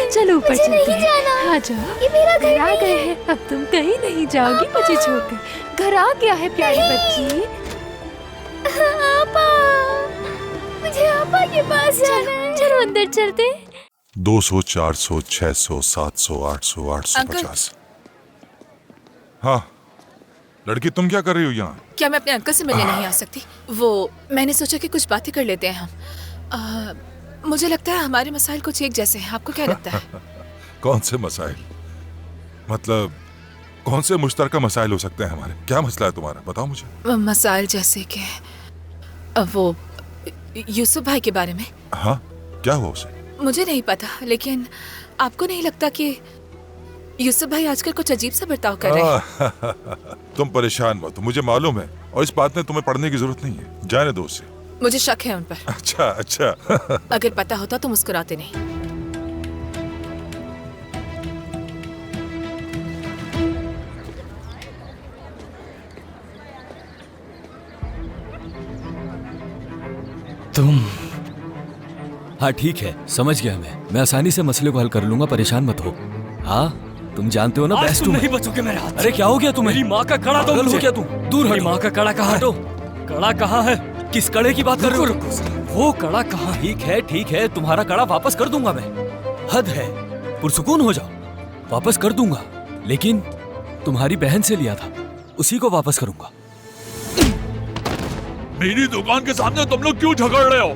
चलो ऊपर चलते हैं। आ जाओ,
ये मेरा घर
आ गए हैं। अब तुम कहीं नहीं जाओगी मुझे छोड़कर। घर आ गया है प्यारी बच्ची।
आपा, मुझे आपा के पास जाना है।
चलो अंदर चलते।
200, 400, 600, 700, 800, 850। हाँ लड़की, तुम क्या कर रही हो यहाँ?
क्या मैं अपने अंकल से मिलने नहीं आ सकती? वो, मैंने सोचा कि कुछ बातें कर लेते हैं हम। मुझे लगता है हमारे मसाइल कुछ एक जैसे हैं। आपको क्या लगता है?
कौन से मसाइल? मतलब कौन से मुश्तरका मसाइल हो सकते हैं हमारे? क्या मसला है तुम्हारा, बताओ मुझे।
मसाइल जैसे कि वो यूसुफ भाई के बारे में।
हाँ, क्या हुआ उसे?
मुझे नहीं पता, लेकिन आपको नहीं लगता कि यूसुफ भाई आजकल कुछ अजीब सा बर्ताव कर रहे हैं?
तुम परेशान मत हो, मुझे मालूम है, और इस बात में तुम्हें पढ़ने की जरूरत नहीं है। जाने दो उसे।
मुझे शक है उन पर।
अच्छा अच्छा।
अगर पता होता तो मुस्कुराते नहीं।
तुम? हाँ ठीक है, समझ गया मैं आसानी से मसले को हल कर लूंगा, परेशान मत हो। हाँ, तुम जानते हो ना बेस्ट
तुम नहीं बचोगे मेरे हाथ।
अरे क्या हो गया तुम्हें?
मेरी माँ का कड़ा दो मुझे।
क्या तुम? दूर हटो।
माँ का कड़ा कहाँ है? कड़ा कहाँ है?
किस कड़े की बात कर रहे
हो? वो कड़ा कहाँ?
ठीक है, तुम्हारा कड़ा वापस कर दूंगा मैं। हद है, पुरसुकून हो जाओ। वापस कर दूंगा, लेकिन तुम्हारी बहन से लिया था, उसी को वापस करूंगा।
मेरी दुकान के सामने तुम लोग क्यों झगड़ रहे हो?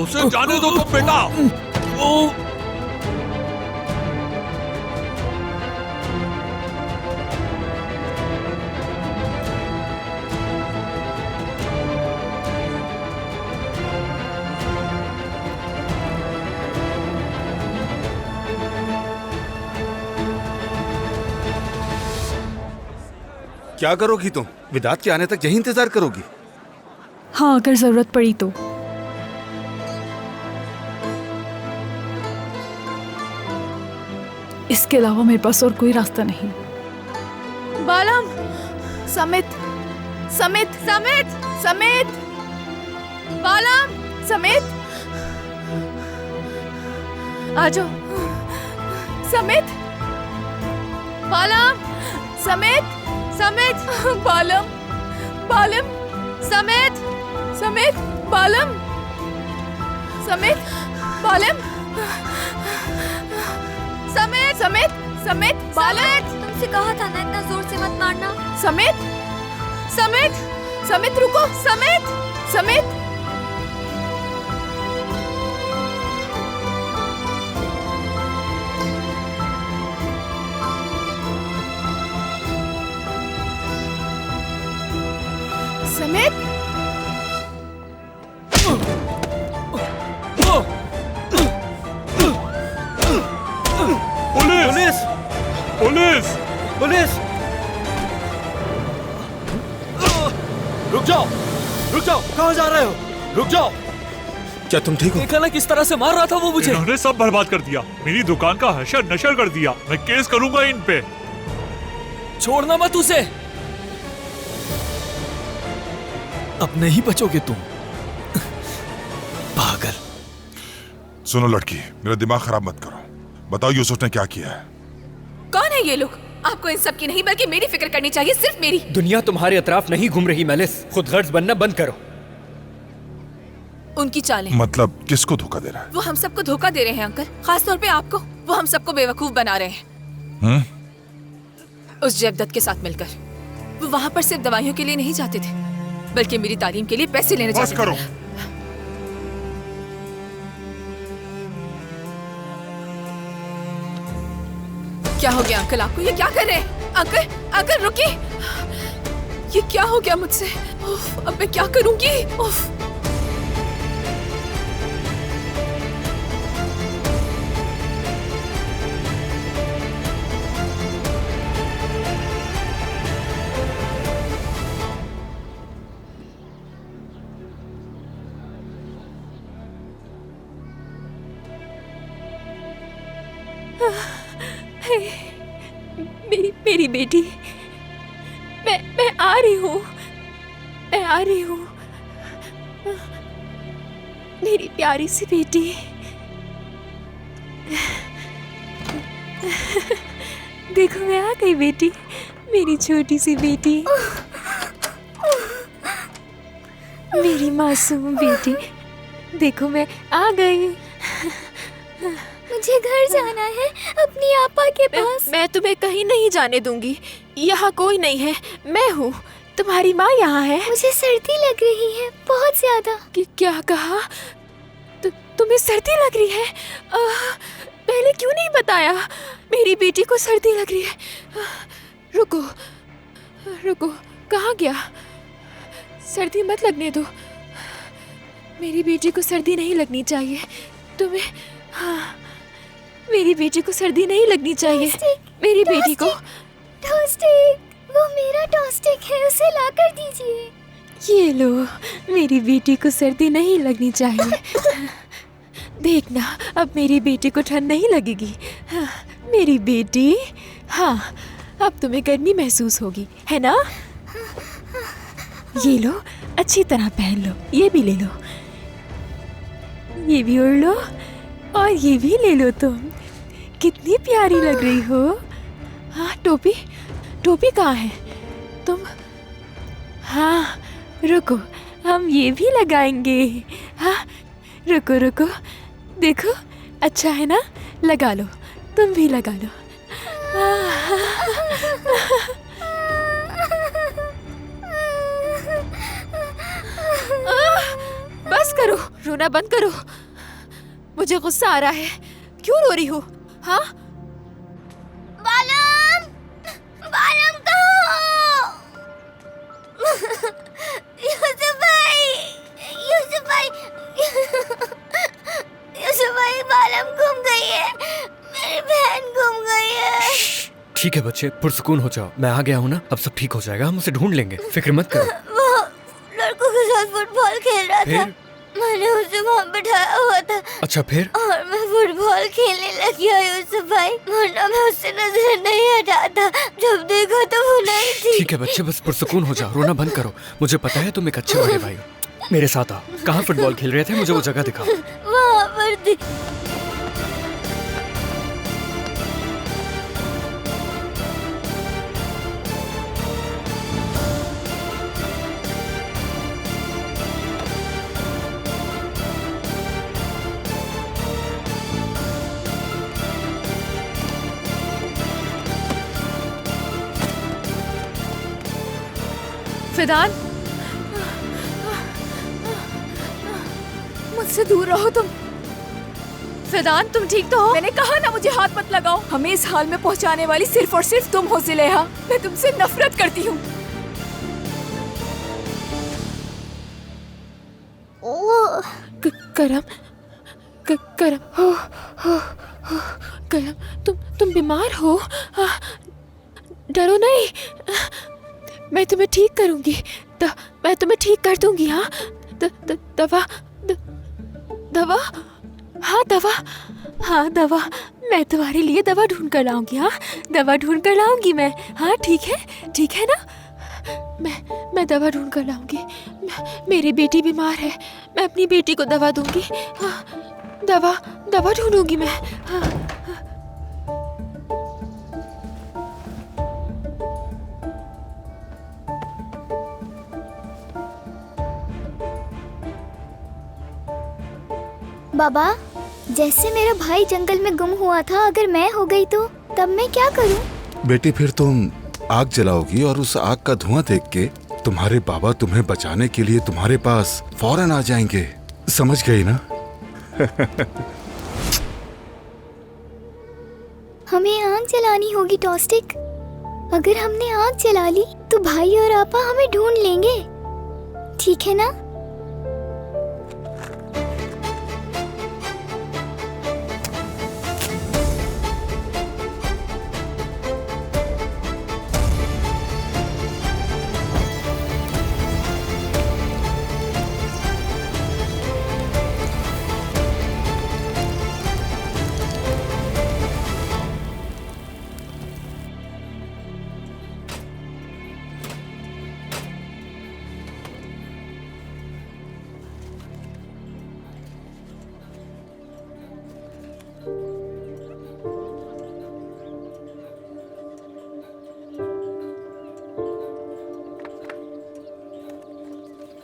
उसे जाने दो तुम बेटा।
क्या करोगी तुम? विदात के आने तक यही इंतजार करोगी?
हाँ, अगर जरूरत पड़ी तो। इसके अलावा मेरे पास और कोई रास्ता नहीं।
बालम, समित, समित, समित, समित, बालम, समित, आ जाओ। समित, बालम, समित, समित, बालम, बालम, समेत, समेत, बालम, समेत, बालम, समेत, समेत, समेत, बालम।
तुमसे कहा था ना इतना जोर से मत मारना।
समेत, समेत, समेत रुको, समेत, समेत। समेत,
पुलिस! पुलिस!
पुलिस! रुक जाओ, रुक जाओ, कहाँ जा रहे हो? रुक जाओ।
क्या तुम ठीक हो?
देखा ना किस तरह से मार रहा था वो मुझे।
इन्होंने सब बर्बाद कर दिया, मेरी दुकान का हशर नशर कर दिया। मैं केस करूंगा इन पे।
छोड़ना मत उसे। अब नहीं बचोगे तुम, पागल।
सुनो लड़की, मेरा दिमाग खराब मत करो। बताओ यूसुफ ने क्या किया है?
कौन है ये लोग? आपको इन सब की नहीं बल्कि मेरी फिक्र करनी चाहिए, सिर्फ मेरी।
दुनिया तुम्हारे अतराफ नहीं घूम रही मेलिस, खुद गर्ज बनना बंद करो।
उनकी चालें।
मतलब किसको धोखा दे रहा है?
वो हम सबको धोखा दे रहे हैं अंकल, खास तौर पे आपको। वो हम सबको बेवकूफ बना रहे हैं। उस जयदत्त के साथ मिलकर वो वहाँ पर सिर्फ दवाइयों के लिए नहीं जाते थे, बल्कि मेरी तालीम के लिए पैसे लेने जाते थे। क्या हो गया अंकल आपको? ये क्या कर रहे हैं? अंकल, अंकल रुकिए। ये क्या हो गया मुझसे? उफ, अब मैं क्या करूंगी? उफ।
मेरी बेटी, मैं आ रही हूँ, मैं आ रही हूँ। मेरी प्यारी सी बेटी। देखो मैं आ गई बेटी, मेरी छोटी सी बेटी, मेरी मासूम बेटी। देखो मैं आ गई।
मुझे घर जाना है, अपनी आपा के पास।
मैं तुम्हें कहीं नहीं जाने दूंगी। यहाँ कोई नहीं है, मैं हूँ। तुम्हारी माँ यहाँ है।
मुझे सर्दी लग रही है बहुत ज्यादा।
क्या कहा? तुम्हें सर्दी लग रही है? पहले क्यों नहीं बताया? मेरी बेटी को सर्दी लग रही है। रुको, रुको, कहाँ गया? सर्दी मत लगने दो। मेरी बेटी को सर्दी नहीं लगनी चाहिए। तुम्हें, हाँ, मेरी बेटी को सर्दी नहीं लगनी चाहिए। मेरी बेटी को
टॉस्टिक, वो मेरा टॉस्टिक है, उसे ला कर दीजिए।
ये लो, मेरी बेटी को सर्दी नहीं लगनी चाहिए। देखना, अब मेरी बेटी को ठंड नहीं लगेगी। हाँ, मेरी बेटी, हाँ, अब तुम्हें गर्मी महसूस होगी, है ना? ये लो, अच्छी तरह पहन लो। ये भी ले लो, ये भी ओढ़ लो, और ये भी ले लो। तुम कितनी प्यारी लग रही हो। हाँ, टोपी, टोपी कहाँ है? तुम, हाँ, रुको, हम ये भी लगाएंगे। हाँ, रुको रुको, देखो, अच्छा है ना? लगा लो, तुम भी लगा लो। बस करो, रोना बंद करो। मुझे गुस्सा आ रहा है। क्यों रो रही हो? हाँ,
बालम, बालम कहाँ हो? यूसुफ भाई, यूसुफ भाई, यूसुफ भाई, बालम गुम गई है, मेरी बहन गुम गई है।
ठीक है बच्चे, पुरसुकून हो जाओ। मैं आ गया हूँ ना, अब सब ठीक हो जाएगा। हम उसे ढूंढ लेंगे, फिक्र मत करो।
वो लड़कों के साथ फुटबॉल खेल रहा था। मैंने उसे वहाँ बिठाया हुआ था।
अच्छा, फिर?
और मैं फुटबॉल खेलने लगी हूँ यूसुफ भाई, वरना मैं उससे नजर नहीं हटाता। जब देखा तो वो नहीं थी।
ठीक है बच्चे, बस पुरसुकून हो जाओ, रोना बंद करो। मुझे पता है तुम एक अच्छे बड़े भाई हो। मेरे साथ आओ। कहाँ फुटबॉल खेल रहे थे? मुझे वो जगह दिखाओ।
वहाँ पर थी।
फिदान, मुझसे दूर रहो तुम। फिदान, तुम ठीक तो हो?
मैंने कहा ना मुझे हाथ मत लगाओ। हमें इस हाल में पहुंचाने वाली सिर्फ और सिर्फ तुम हो ज़ुलेहा। मैं तुमसे नफरत करती हूँ।
करम, करम, हो, करम, तुम बीमार हो? डरो नहीं, मैं तुम्हें ठीक करूंगी। मैं तुम्हें ठीक कर दूंगी। हाँ, दवा, दवा, हाँ दवा, हाँ दवा, मैं तुम्हारे लिए दवा ढूंढ कर लाऊंगी। हाँ, दवा ढूंढ कर लाऊंगी मैं। हाँ ठीक है ना? मैं दवा ढूंढ कर लाऊंगी। मेरी बेटी बीमार है, मैं अपनी बेटी को दवा दूंगी। हाँ, दवा ढूंढूंगी मैं। हाँ,
बाबा, जैसे मेरा भाई जंगल में गुम हुआ था, अगर मैं हो गई तो तब मैं क्या करूं?
बेटी, फिर तुम आग जलाओगी और उस आग का धुआं देख के तुम्हारे बाबा तुम्हें बचाने के लिए तुम्हारे पास फौरन आ जाएंगे। समझ गई ना?
हमें आग जलानी होगी टॉस्टिक। अगर हमने आग जला ली तो भाई और आपा हमें ढूंढ लेंगे। ठीक है ना?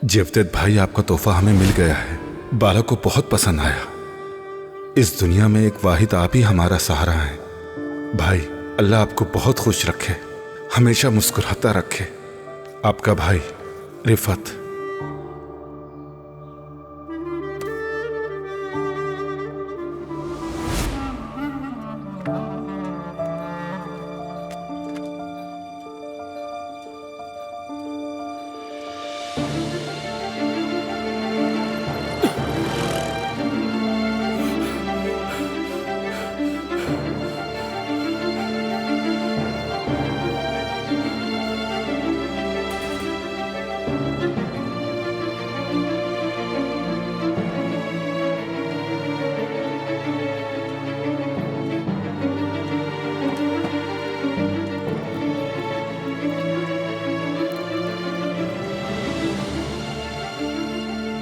जेवदेत भाई, आपका तोहफा हमें मिल गया है। बालक को बहुत पसंद आया। इस दुनिया में एक वाहिद आप ही हमारा सहारा है। भाई, अल्लाह आपको बहुत खुश रखे, हमेशा मुस्कुराता रखे। आपका भाई रिफत।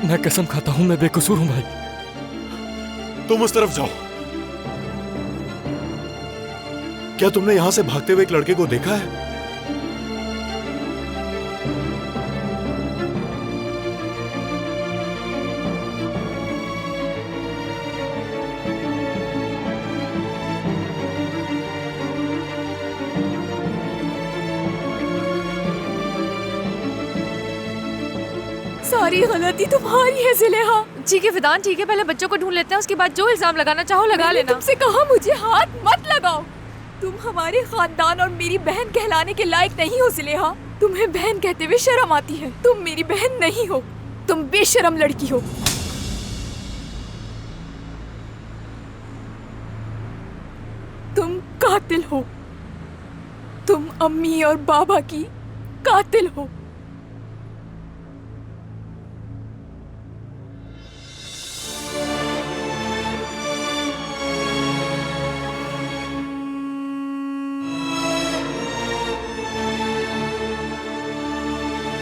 मैं कसम खाता हूं मैं बेकसूर हूं भाई।
तुम उस तरफ जाओ। क्या तुमने यहां से भागते हुए एक लड़के को देखा है?
सारी गलती तुम्हारी है ज़ुलेहा।
ठीक है फिदान, ठीक है, पहले बच्चों को ढूंढ लेते हैं, उसके बाद जो इल्जाम लगाना चाहो लगा लेना।
तुमसे कहा मुझे हाथ मत लगाओ। तुम हमारे खानदान और मेरी बहन कहलाने के लायक नहीं हो ज़ुलेहा। तुम्हें बहन कहते हुए शर्म आती है। तुम मेरी बहन नहीं हो, तुम बेशरम लड़की हो। तुम कातिल हो। तुम अम्मी और बाबा की कातिल हो।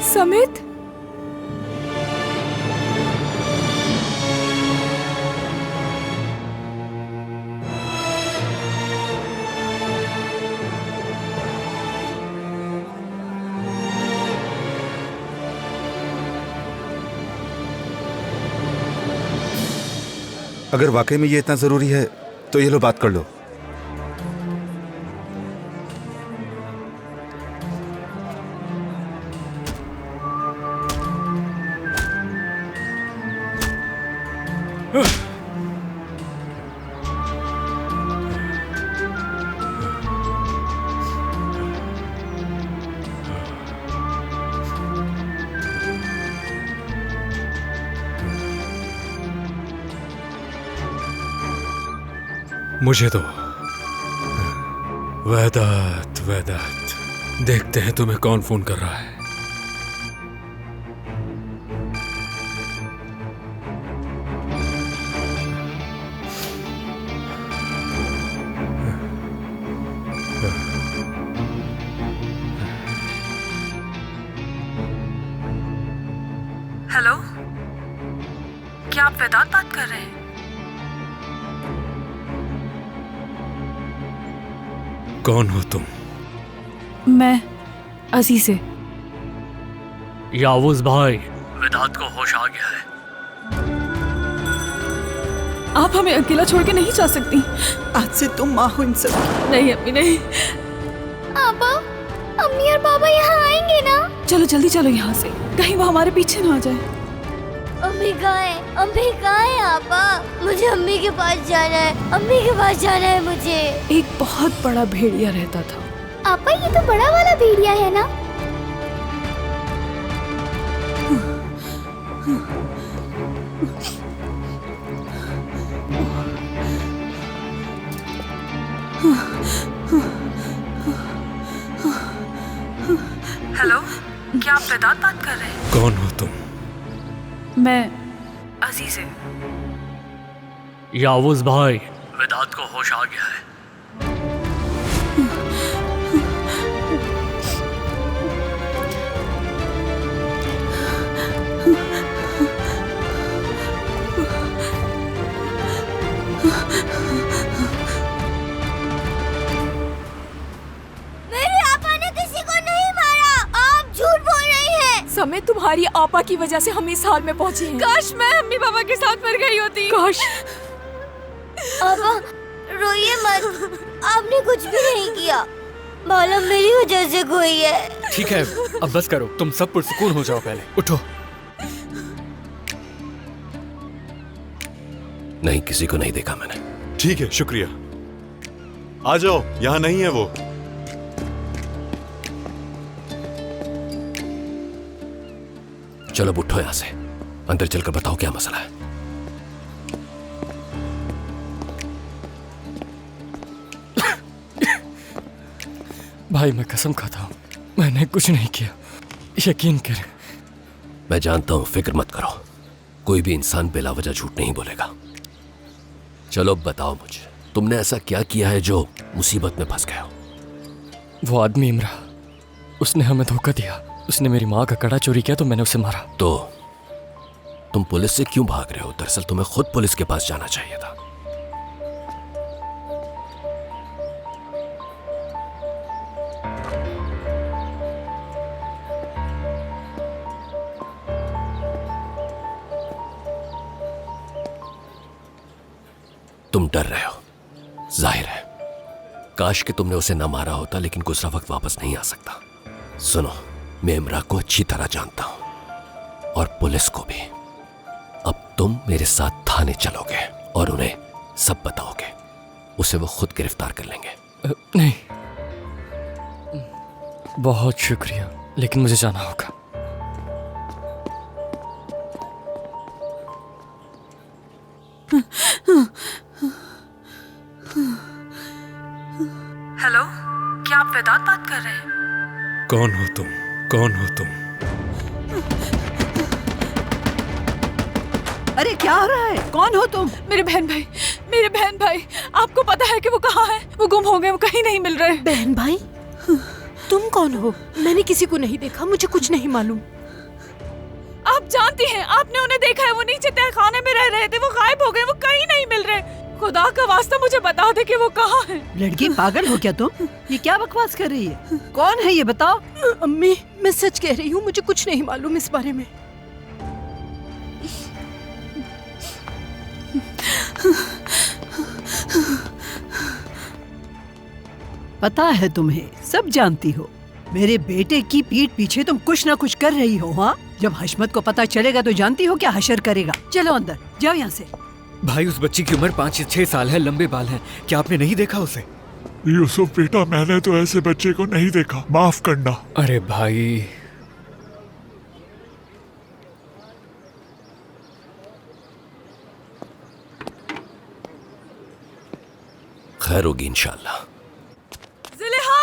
समित,
अगर वाकई में ये इतना जरूरी है तो ये लो, बात कर लो।
मुझे दो। वेदांत, वेदांत, देखते हैं तुम्हें कौन फोन कर रहा है।
हेलो, क्या आप वेदांत बात कर रहे हैं?
कौन हो तुम?
मैं अजीज़े।
यावुस भाई, वेदांत को होश आ गया है।
आप हमें अकेला छोड़ के नहीं जा सकती।
आज से तुम माँ हो इन सब की।
नहीं अम्मी, नहीं।
पापा, अम्मी और पापा यहाँ आएंगे ना?
चलो जल्दी चलो यहाँ से, कहीं वो हमारे पीछे ना आ जाए।
अम्मी कहाँ है? अम्मी कहाँ है आपा? मुझे अम्मी के पास जाना है। अम्मी के पास जाना है मुझे।
एक बहुत बड़ा भेड़िया रहता था।
आपा, ये तो बड़ा वाला भेड़िया है ना?
हेलो, क्या आप वेदांत बात कर रहे हैं?
कौन हो तुम?
मैं अजीज़े।
यावुस भाई, वेदांत को होश आ गया है।
मेरे आपा ने किसी को नहीं मारा। आप झूठ बोल रही हैं।
समय तुम्हारी आपा की वजह से हम इस हाल में पहुंचे हैं। काश मैं अम्मी पापा के साथ मर गई होती। काश।
आपा, रोइए मत। आपने कुछ भी नहीं किया। मालूम मेरी वजह से खोई है।
ठीक है, अब बस करो। तुम सब पुरसुकून हो जाओ। पहले उठो।
नहीं, किसी को नहीं देखा मैंने।
ठीक है, शुक्रिया। आ जाओ, यहाँ नहीं है वो।
चलो उठो यहाँ से, अंदर चलकर बताओ क्या मसला है।
भाई मैं कसम खाता हूँ, मैंने कुछ नहीं किया, यकीन करें।
मैं जानता हूँ, फिक्र मत करो। कोई भी इंसान बिला वजह झूठ नहीं बोलेगा। चलो बताओ मुझे, तुमने ऐसा क्या किया है जो मुसीबत में फंस गए हो?
वो आदमी इमरा, उसने हमें धोखा दिया। उसने मेरी माँ का कड़ा चोरी किया तो मैंने उसे मारा।
तो तुम पुलिस से क्यों भाग रहे हो? दरअसल तुम्हें खुद पुलिस के पास जाना चाहिए था। तुम डर रहे हो, जाहिर है। काश कि तुमने उसे ना मारा होता, लेकिन गुजरा वक्त वापस नहीं आ सकता। सुनो, मैं इमरा को अच्छी तरह जानता हूं और पुलिस को भी। अब तुम मेरे साथ थाने चलोगे और उन्हें सब बताओगे। उसे वो खुद गिरफ्तार कर लेंगे।
नहीं, बहुत शुक्रिया, लेकिन मुझे जाना होगा।
हेलो, क्या आप वेदांत बात कर रहे हैं?
कौन हो तुम? कौन हो तुम?
अरे क्या हो रहा है? कौन हो तुम?
मेरे बहन भाई, मेरे बहन भाई। आपको पता है कि वो कहाँ है? वो गुम हो गए, वो कहीं नहीं मिल रहे।
बहन भाई, तुम कौन हो? मैंने किसी को नहीं देखा, मुझे कुछ नहीं मालूम।
आप जानती हैं, आपने उन्हें देखा है। वो नीचे तहखाने में रह रहे थे, वो गायब हो गए, वो कहीं नहीं मिल रहे। खुदा का वास्ता मुझे बता दे कि वो कहाँ है।
लड़की पागल हो क्या तुम? ये क्या बकवास कर रही है? कौन है ये बताओ?
अम्मी, मैं सच कह रही हूँ, मुझे कुछ नहीं मालूम इस बारे में।
पता है तुम्हें, सब जानती हो। मेरे बेटे की पीठ पीछे तुम कुछ ना कुछ कर रही हो। हाँ, जब हशमत को पता चलेगा तो जानती हो क्या हशर करेगा। चलो अंदर जाओ यहाँ से।
भाई उस बच्ची की उम्र 5 या 6 साल है, लंबे बाल हैं। क्या आपने नहीं देखा उसे?
यूसुफ बेटा, मैंने तो ऐसे बच्चे को नहीं देखा, माफ करना।
अरे भाई,
खैर होगी इंशाल्लाह।
ज़िलेहा!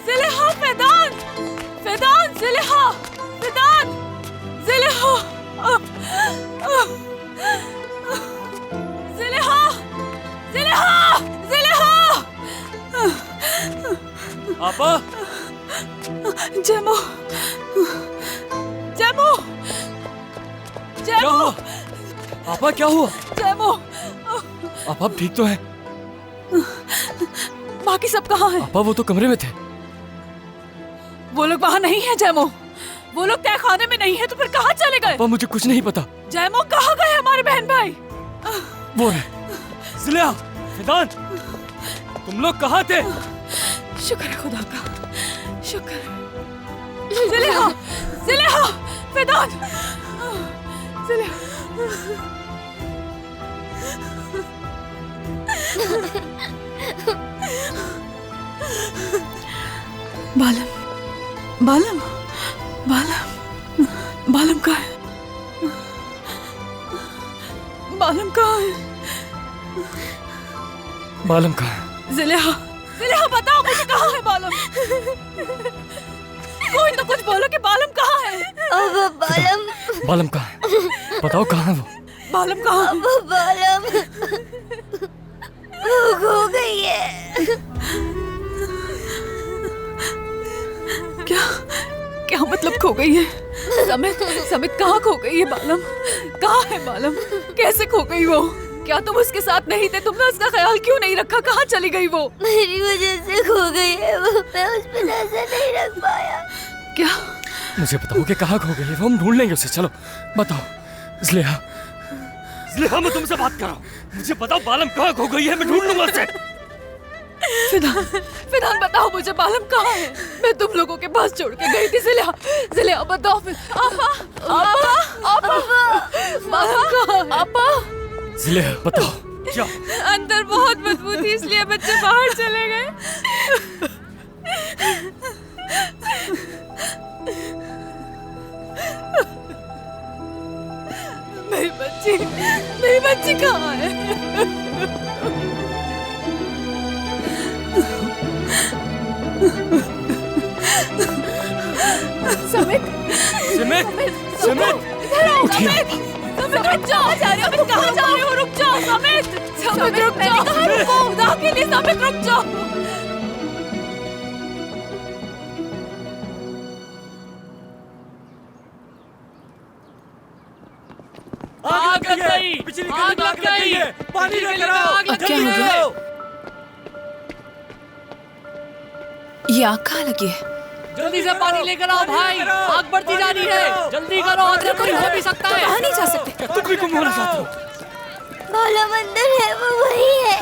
ज़िलेहा, फ़ैदान! फ़ैदान, ज़िलेहा! फ़ैदान! ज़िलेहा! ज़िलेहा! ज़िलेहा! ज़िलेहा!
आपा!
जैमो! जैमो!
क्या हुआ? आपा क्या हुआ?
जैमो!
आपा आप ठीक तो है?
बाकी सब कहाँ हैं?
आपा वो तो कमरे में थे।
वो लोग वहाँ नहीं है जैमो। वो लोग तय खाने में नहीं है तो फिर कहाँ चले गए?
आपा मुझे कुछ नहीं पता।
जैमो, कहाँ गए हमारे बहन भाई?
वो है ज़िलेहा, फ़ैदान, तुम लोग कहाँ थे?
शुक्र है खुदा का, शुक्र। ज़िलेहा! ज़िलेहा! फ़ैदान! ज़िलेहा! बालम, बालम, बालम, बालम कहाँ है? बालम कहाँ है?
बालम कहाँ है?
ज़िलेहा! ज़िलेहा, बताओ मुझे कहाँ है बालम? कोई तो कुछ बोलो कि बालम कहाँ है?
अब बालम,
बालम कहाँ है? बताओ कहाँ है वो?
बालम कहाँ है?
अब बालम वो खो गई है।
क्या क्या मतलब खो गई है? समित, समित कहाँ खो गई है बालम? कहाँ है बालम? कैसे खो गई वो? क्या तुम उसके साथ नहीं थे? तुमने उसका ख्याल क्यों नहीं रखा? कहाँ चली गई वो?
मेरी वजह से खो गई है वो, मैं उस पर नजर नहीं रख पाया।
क्या?
मुझे बताओ कि कहाँ खो गई है वो, हम ढूंढ लेंगे उसे। चलो बताओ। ज़िलेहा, ज़िलेहा, मैं तुमसे बात कर रहा हूँ। मुझे बताओ बालम कहाँ खो गई है, मैं ढूंढ लूंगा उसे।
फ़ैदान, फ़ैदान, बताओ मुझे बालम कहाँ है? मैं तुम लोगों के पास छोड़ के गई थी। ज़िलेहा, ज़िलेहा, बताओ। आपा, आपा, आपा, बालम कहाँ है? आपा,
ज़िलेहा, बताओ क्या?
अंदर बहुत बदबू थी इसलिए बच्चे बाहर चले गए। मेरी बच्ची कहाँ है? समित,
समित, समित,
उठिए। समित, रुक जाओ। जा रहे हो? कहाँ जा रहे हो? रुक जाओ समित। समित, रुक जाओ। खुदा के लिए समित, रुक जाओ।
आग लग गई, बिजली आग लग गई है, पानी लेकर आओ।
क्या हो गया? ये आग कहाँ लगी है?
जल्दी से पानी लेकर आओ भाई, आग बढ़ती जा रही है। जल्दी करो, अंदर कोई हो भी सकता है।
बाहर नहीं जा सकते।
तुम भी गुम होना चाहते हो?
बालम अंदर है, वो वही है।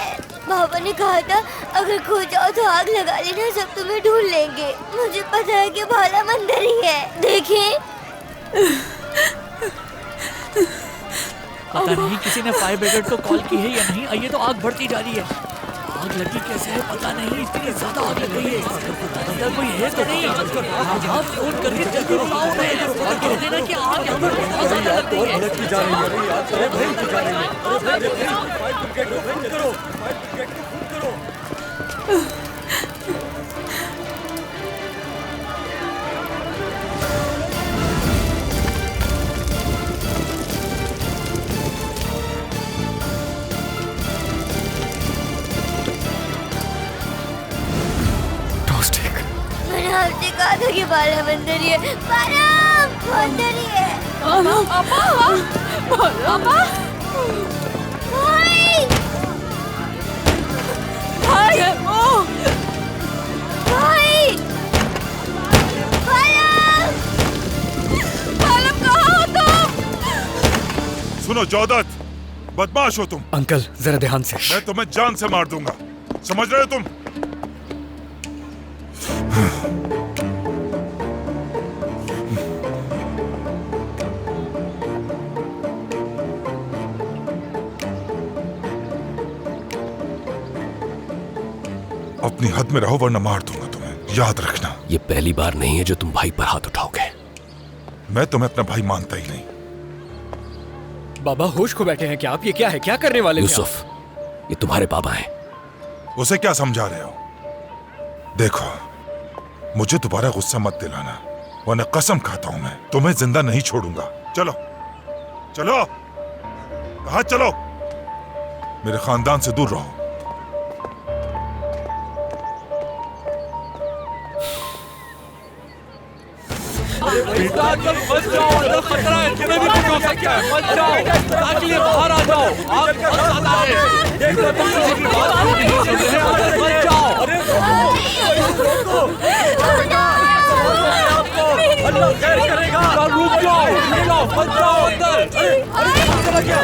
बाबा ने कहा था अगर खो जाओ तो आग लगा लेना, सब तुम्हें ढूंढ लेंगे। मुझे पता है कि बालम अंदर ही है। देखें।
पता नहीं किसी ने फायर ब्रिगेड को कॉल की है या नहीं। ये तो आग बढ़ती जा रही है। आग लगी कैसे है पता नहीं, इतनी ज्यादा आग लग गई है। अंदर कोई है तो नहीं? आप फोन करके जल्दी बताओ उन्हें और कह देना कि आग यहाँ पर बहुत ज्यादा लग गई है।
मैंने आपसे कहा था कि बालम अंदर ही है। बालम अंदर ही है।
आपा,
भाई,
भाई,
भाई, बालम,
बालम कहाँ हो तुम?
सुनो जौदत, बदमाश हो तुम।
अंकल जरा ध्यान से।
मैं तुम्हें जान से मार दूंगा, समझ रहे हो तुम? अपनी हद में रहो वरना मार दूंगा तुम्हें, याद रखना।
ये पहली बार नहीं है जो तुम भाई पर हाथ उठाओगे।
मैं तुम्हें अपना भाई मानता ही नहीं।
बाबा होश को बैठे हैं क्या आप? ये क्या है? क्या करने वाले थे आप?
यूसुफ, ये तुम्हारे बाबा हैं।
उसे क्या समझा रहे हो? देखो, मुझे दोबारा गुस्सा मत दिलाना, वरना कसम खाता हूं मैं तुम्हें जिंदा नहीं छोड़ूंगा। चलो चलो, कहा चलो, मेरे खानदान से दूर रहो।
बच जाओ, अंदर खतरा है, तुम्हें भी कुछ हो सकता है। बच जाओ, ताकि ये बाहर आ जाओ। आप बहुत ज्यादा है, देखो तुम किसी की बात नहीं सुन रहे हो, अंदर बच जाओ। अल्लाह खैर करेगा। रुक जाओ, बच जाओ अंदर। चला गया,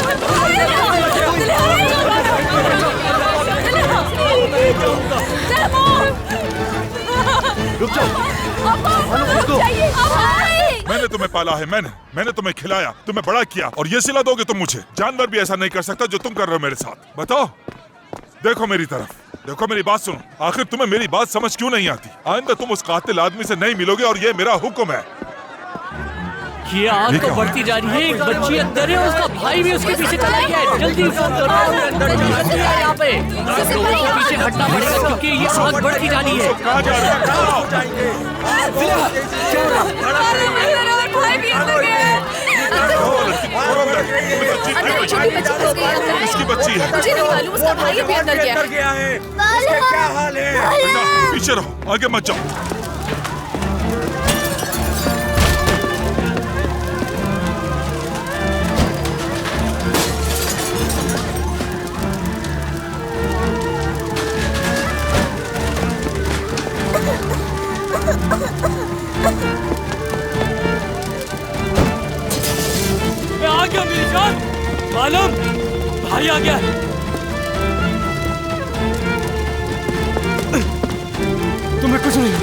रुक जाओ। मैंने तुम्हें पाला है, मैंने तुम्हें खिलाया, तुम्हें बड़ा किया, और ये सिला दोगे तुम मुझे? जानवर भी ऐसा नहीं कर सकता जो तुम कर रहे हो मेरे साथ। बताओ, देखो मेरी तरफ, देखो मेरी बात सुनो। आखिर तुम्हें मेरी बात समझ क्यों नहीं आती? आइंदा तुम उस कातिल आदमी से नहीं मिलोगे, और ये मेरा हुक्म है।
ये आग तो बढ़ती जा रही है। एक बच्ची अंदर है, उसका भाई भी उसके पीछे चला गया है। जल्दी फोन करो, अंदर जल्दी आ यहाँ पे। सब लोगों को पीछे हटना पड़ेगा क्योंकि ये आग बढ़ती जा रही है।
इसकी बच्ची है,
मुझे नहीं मालूम, उसका भाई भी अंदर गया है।
क्या हाल है? बेटा पीछे रहो, आगे मत जाओ।
मैं आ गया मेरी जान। मालूम, भाई आ गया।
तुम्हें कुछ नहीं।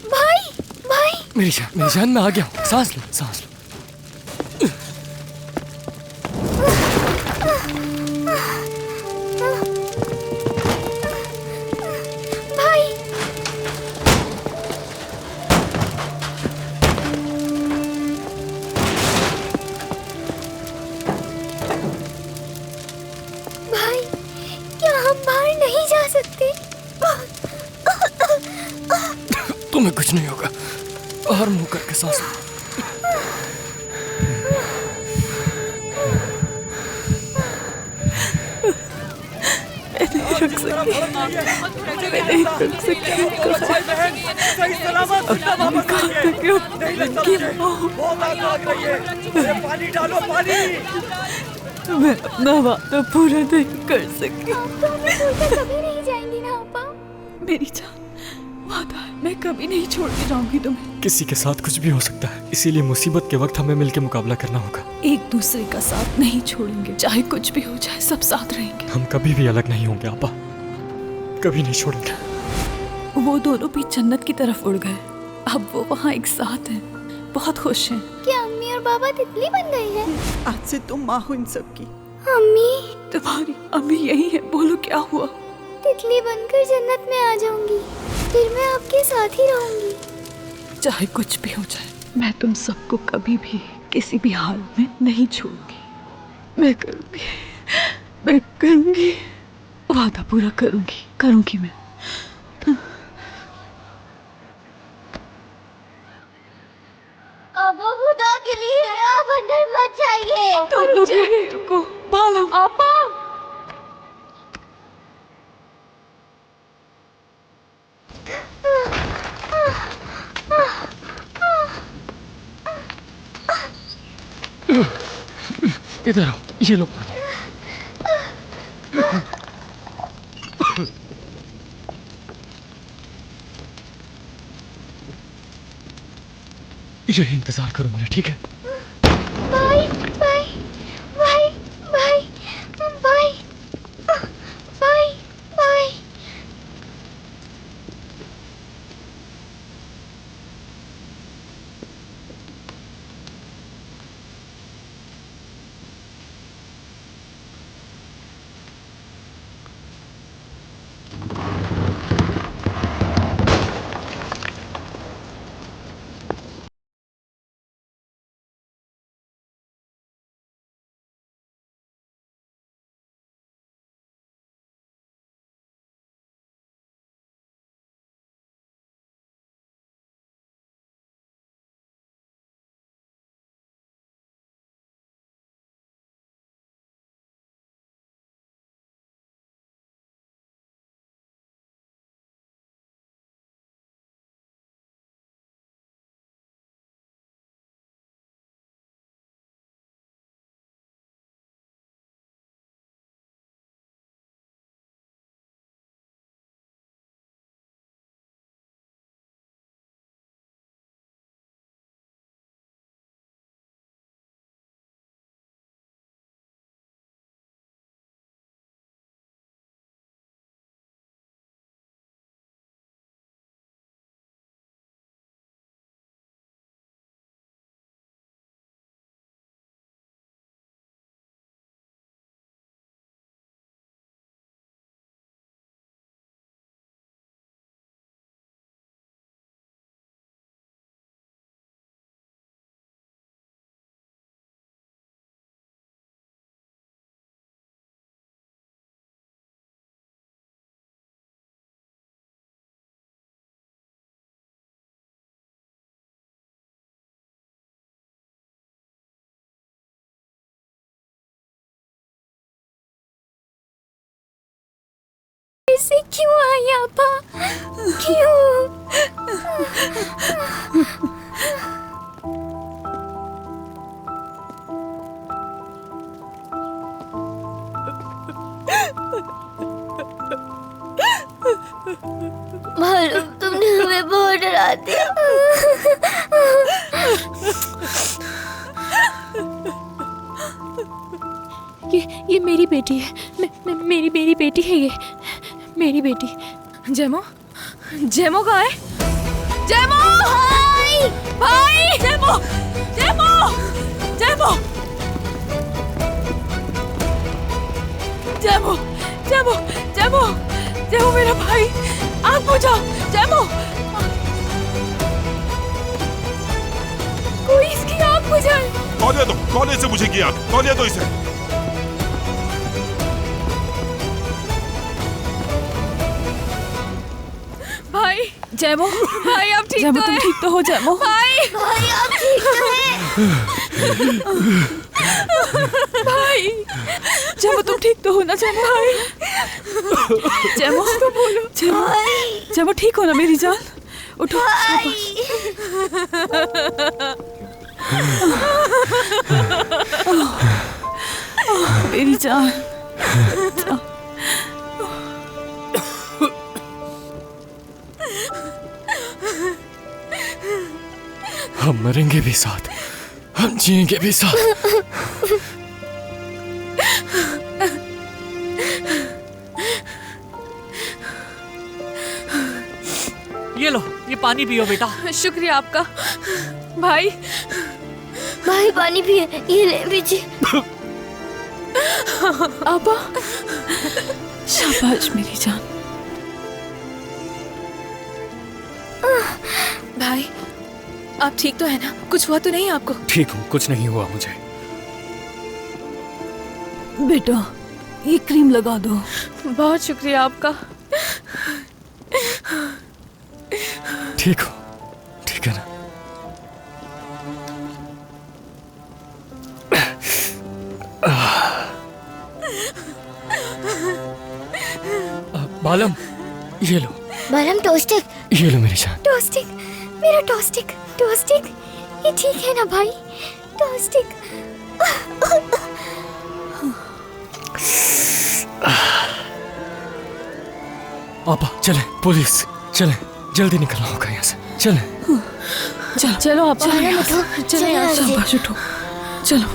भाई भाई
मेरी जान मैं आ गया हूँ। सांस लो, सांस लो। तुम्हें कुछ नहीं होगा, बाहर मुंह करके सांस लो।
रुक सकती, मैं नहीं रुक सकती। मैं अपना वादा पूरा नहीं कर सकी।
कभी नहीं जाएंगी ना आपा?
मेरी जान, वादा है, मैं कभी नहीं छोड़ के जाऊंगी तुम्हें।
किसी के साथ कुछ भी हो सकता है, इसीलिए मुसीबत के वक्त हमें मिलकर मुकाबला करना होगा।
एक दूसरे का साथ नहीं छोड़ेंगे, चाहे कुछ भी हो जाए, सब साथ रहेंगे।
हम कभी भी अलग नहीं होंगे आपा, कभी नहीं छोड़ेंगे।
वो दोनों भी जन्नत की तरफ उड़ गए, अब वो वहाँ एक साथ हैं, बहुत खुश हैं।
क्या अम्मी और बाबा तितली बन गए हैं?
आज से तुम माँ हो इन सब की।
अम्मी,
तुम्हारी अम्मी यही है, बोलो क्या हुआ?
तितली बनकर जन्नत में आ जाऊंगी, फिर मैं आपके साथ ही रहूंगी।
चाहे कुछ भी हो जाए, मैं तुम सबको कभी भी किसी भी हाल में नहीं छोड़ूंगी। मैं करूंगी, वादा पूरा करूंगी मैं।
अब खुदा के लिए आप अंदर मत जाइए।
तुम रुको, बालम।
आपा,
इधर आओ, ये लो। ये इंतजार करो मेरा, ठीक है?
भाई भाई भाई भाई भाई भाई भाई।
मालूम तुमने हमें बहुत डरा दिया।
ये मेरी बेटी है। मेरी बेटी है ये, मेरी बेटी।
जेमो, जेमो कहाँ है? जेमो
भाई,
भाई, जेमो, जेमो, जेमो, जेमो, जेमो, जेमो, जेमो मेरा भाई, आग बुझाओ, जेमो।
कोई इसकी आग बुझाए।
तौलिया दो, तौलिया से बुझेगी आग, तौलिया दो इसे।
भाई,
जेमो,
भाई आप ठीक
जेमो
तो
तुम
है?
ठीक तो हो जेमो?
भाई,
भाई आप ठीक तो हैं?
भाई,
जेमो तुम ठीक तो हो ना जेमो? भाई, जेमो तो बोलो। जेमो, जेमो ठीक हो ना मेरी जान? उठो, मेरी जान।
हम मरेंगे भी साथ, हम जिएंगे भी साथ।
ये लो, ये पानी पियो बेटा।
शुक्रिया आपका। भाई,
भाई पानी पिए, ये ले पीछे।
अब्बा,
शाबाश मेरी जान।
भाई आप ठीक तो है ना? कुछ हुआ तो नहीं आपको?
ठीक हूँ, कुछ नहीं हुआ मुझे।
बेटा ये क्रीम लगा दो।
बहुत शुक्रिया आपका।
ठीक हो, ठीक है ना? बालम, ये लो।
बालम टोस्टिक।
ये लो मेरी जान।
टोस्टिक, मेरा टोस्टिक, टोस्टिक, ये ठीक है ना भाई? टोस्टिक।
आपा चले, पुलिस चले, जल्दी निकलना होगा यहाँ से। चले।
चलो चलो आप
बालम उठो,
चलो
चलो
यार,
आगे।
शाबाश उठो, चलो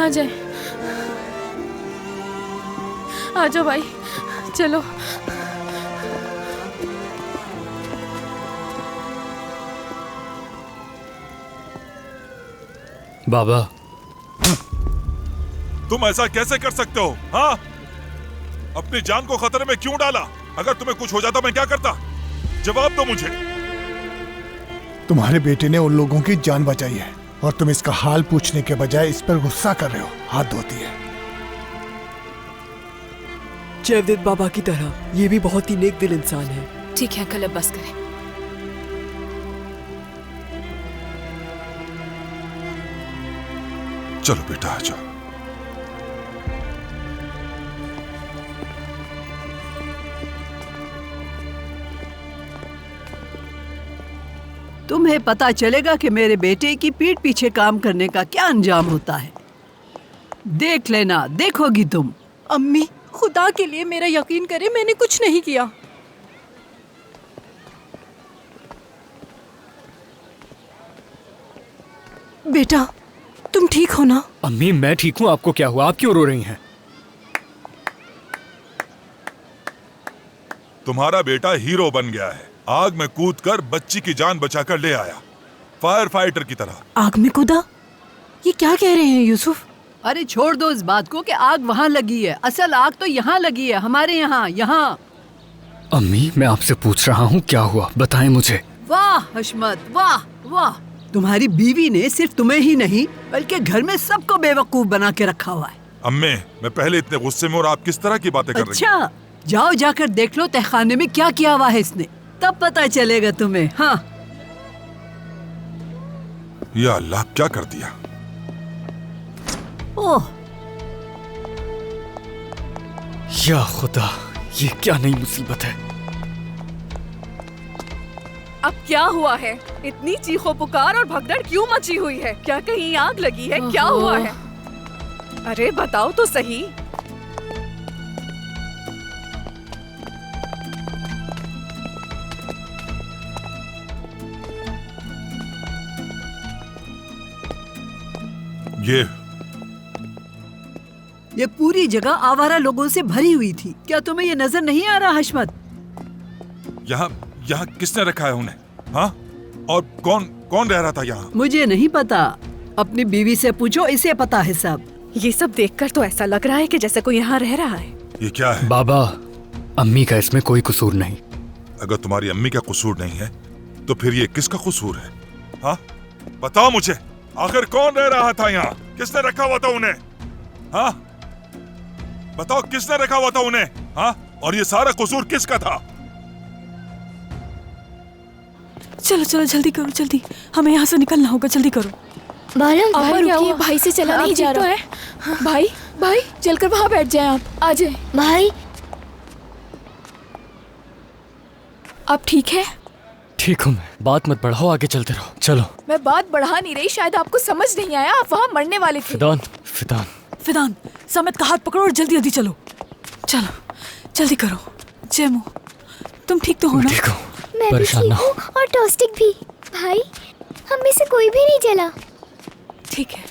आ जाए, आ जाओ भाई, चलो।
बाबा,
तुम ऐसा कैसे कर सकते हो? हाँ, अपनी जान को खतरे में क्यों डाला? अगर तुम्हें कुछ हो जाता मैं क्या करता? जवाब दो मुझे।
तुम्हारे बेटे ने उन लोगों की जान बचाई है और तुम इसका हाल पूछने के बजाय इस पर गुस्सा कर रहे हो। हाथ धोती है।
जयदेव बाबा की तरह ये भी बहुत ही नेक दिल इंसान है।
ठीक है अंकल, अब बस करें।
चलो बेटा आ जाओ।
तुम्हें पता चलेगा कि मेरे बेटे की पीठ पीछे काम करने का क्या अंजाम होता है। देख लेना, देखोगी तुम।
अम्मी, खुदा के लिए मेरा यकीन करें, मैंने कुछ नहीं किया। बेटा तुम ठीक हो ना?
अम्मी मैं ठीक हूँ, आपको क्या हुआ? आप क्यों रो रही हैं?
तुम्हारा बेटा हीरो बन गया है। आग में कूदकर बच्ची की जान बचाकर ले आया, फायर फाइटर की तरह।
आग में कूदा? ये क्या कह रहे हैं यूसुफ?
अरे छोड़ दो इस बात को कि आग वहाँ लगी है। असल आग तो यहाँ लगी है, हमारे यहाँ। यहाँ।
अम्मी मैं आपसे पूछ रहा हूँ क्या हुआ, बताएं मुझे।
वाह हशमत, वाह वाह। तुम्हारी बीवी ने सिर्फ तुम्हें ही नहीं बल्कि घर में सबको बेवकूफ बना के रखा हुआ है।
अम्मे, मैं पहले इतने गुस्से में और आप किस तरह की बातें कर रही हैं?
अच्छा, जाओ जाकर देख लो तहखाने में क्या किया हुआ है इसने, तब पता चलेगा तुम्हें। हाँ।
या अल्लाह, क्या कर दिया?
ओह,
या खुदा, ये क्या नई मुसीबत है?
अब क्या हुआ है? इतनी चीखो पुकार और भगदड़ क्यों मची हुई है? क्या कहीं आग लगी है? क्या हुआ है? अरे बताओ तो सही।
ये पूरी जगह आवारा लोगों से भरी हुई थी। क्या तुम्हें ये नजर नहीं आ रहा हशमत?
यहाँ किसने रखा है उन्हें? हाँ? और कौन रह रहा था यहाँ?
मुझे नहीं पता, अपनी बीवी से पूछो, इसे पता है सब।
ये सब देखकर तो ऐसा लग रहा है कि जैसे कोई यहाँ रह रहा है।
ये क्या है?
बाबा, अम्मी का इसमें कोई कसूर नहीं।
अगर तुम्हारी अम्मी का कसूर नहीं है तो फिर ये किसका कसूर है? हाँ? बताओ मुझे, आखिर कौन रह रहा था यहाँ? किसने रखा हुआ था उन्हें? हाँ? बताओ किसने रखा हुआ था उन्हें? हाँ? और ये सारा कसूर किसका था?
चलो चलो जल्दी करो, जल्दी, हमें यहाँ से निकलना होगा, जल्दी करो।
बालम,
भाई रुकिए, भाई से चला नहीं जा रहा है। भाई चलकर वहाँ बैठ जाएं आप। आ जाए
भाई।
आप ठीक है?
ठीक हूँ मैं, बात मत बढ़ाओ, आगे चलते रहो, चलो।
मैं बात बढ़ा नहीं रही, शायद आपको समझ नहीं आया, आप वहाँ मरने वाले थे।
फिदान, समेत का हाथ पकड़ो और जल्दी जल्दी चलो, चलो जल्दी करो। जेमू, तुम ठीक तो हो ना?
ठीक हूँ,
मैं भी ठीक हूँ और टॉस्टिक भी। भाई, हम में से कोई भी नहीं जला।
ठीक है,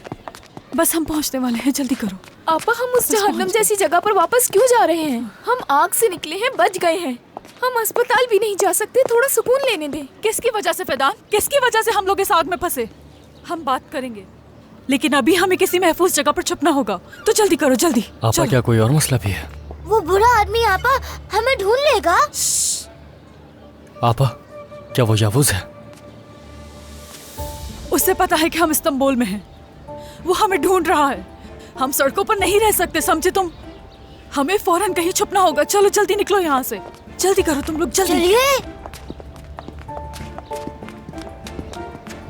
बस हम पहुँचने वाले हैं, जल्दी करो।
आपा, हम उस जहन्नम जैसी जगह पर वापस क्यों जा रहे हैं? हम आग से निकले हैं, बच गए हैं, हम अस्पताल भी नहीं जा सकते, थोड़ा सुकून लेने दें।
किसकी वजह से फिदान, किसकी वजह से हम लोग इस आग में फंसे? हम बात करेंगे, लेकिन अभी हमें किसी महफूज जगह पर छुपना होगा, तो जल्दी करो, जल्दी।
आपा, क्या कोई और मसला भी है?
वो बुरा आदमी आपा हमें ढूंढ लेगा।
आपा, क्या वो यावूज है?
उसे पता है कि हम इस्तांबुल में हैं, वो हमें ढूंढ रहा है। हम सड़कों पर नहीं रह सकते, समझे तुम? हमें फौरन कहीं छुपना होगा। चलो जल्दी निकलो यहाँ से, जल्दी करो तुम लोग, जल्दी।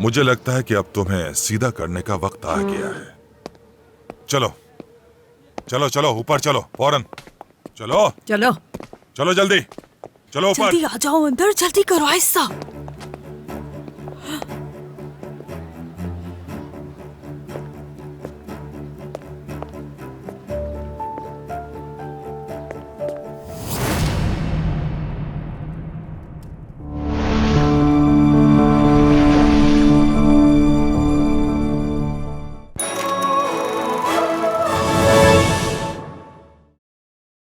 मुझे लगता है कि अब तुम्हें सीधा करने का वक्त आ गया है। चलो चलो चलो, ऊपर चलो, फौरन चलो
चलो
चलो, जल्दी चलो ऊपर।
जल्दी आ जाओ अंदर, जल्दी करो, आहिस्ता।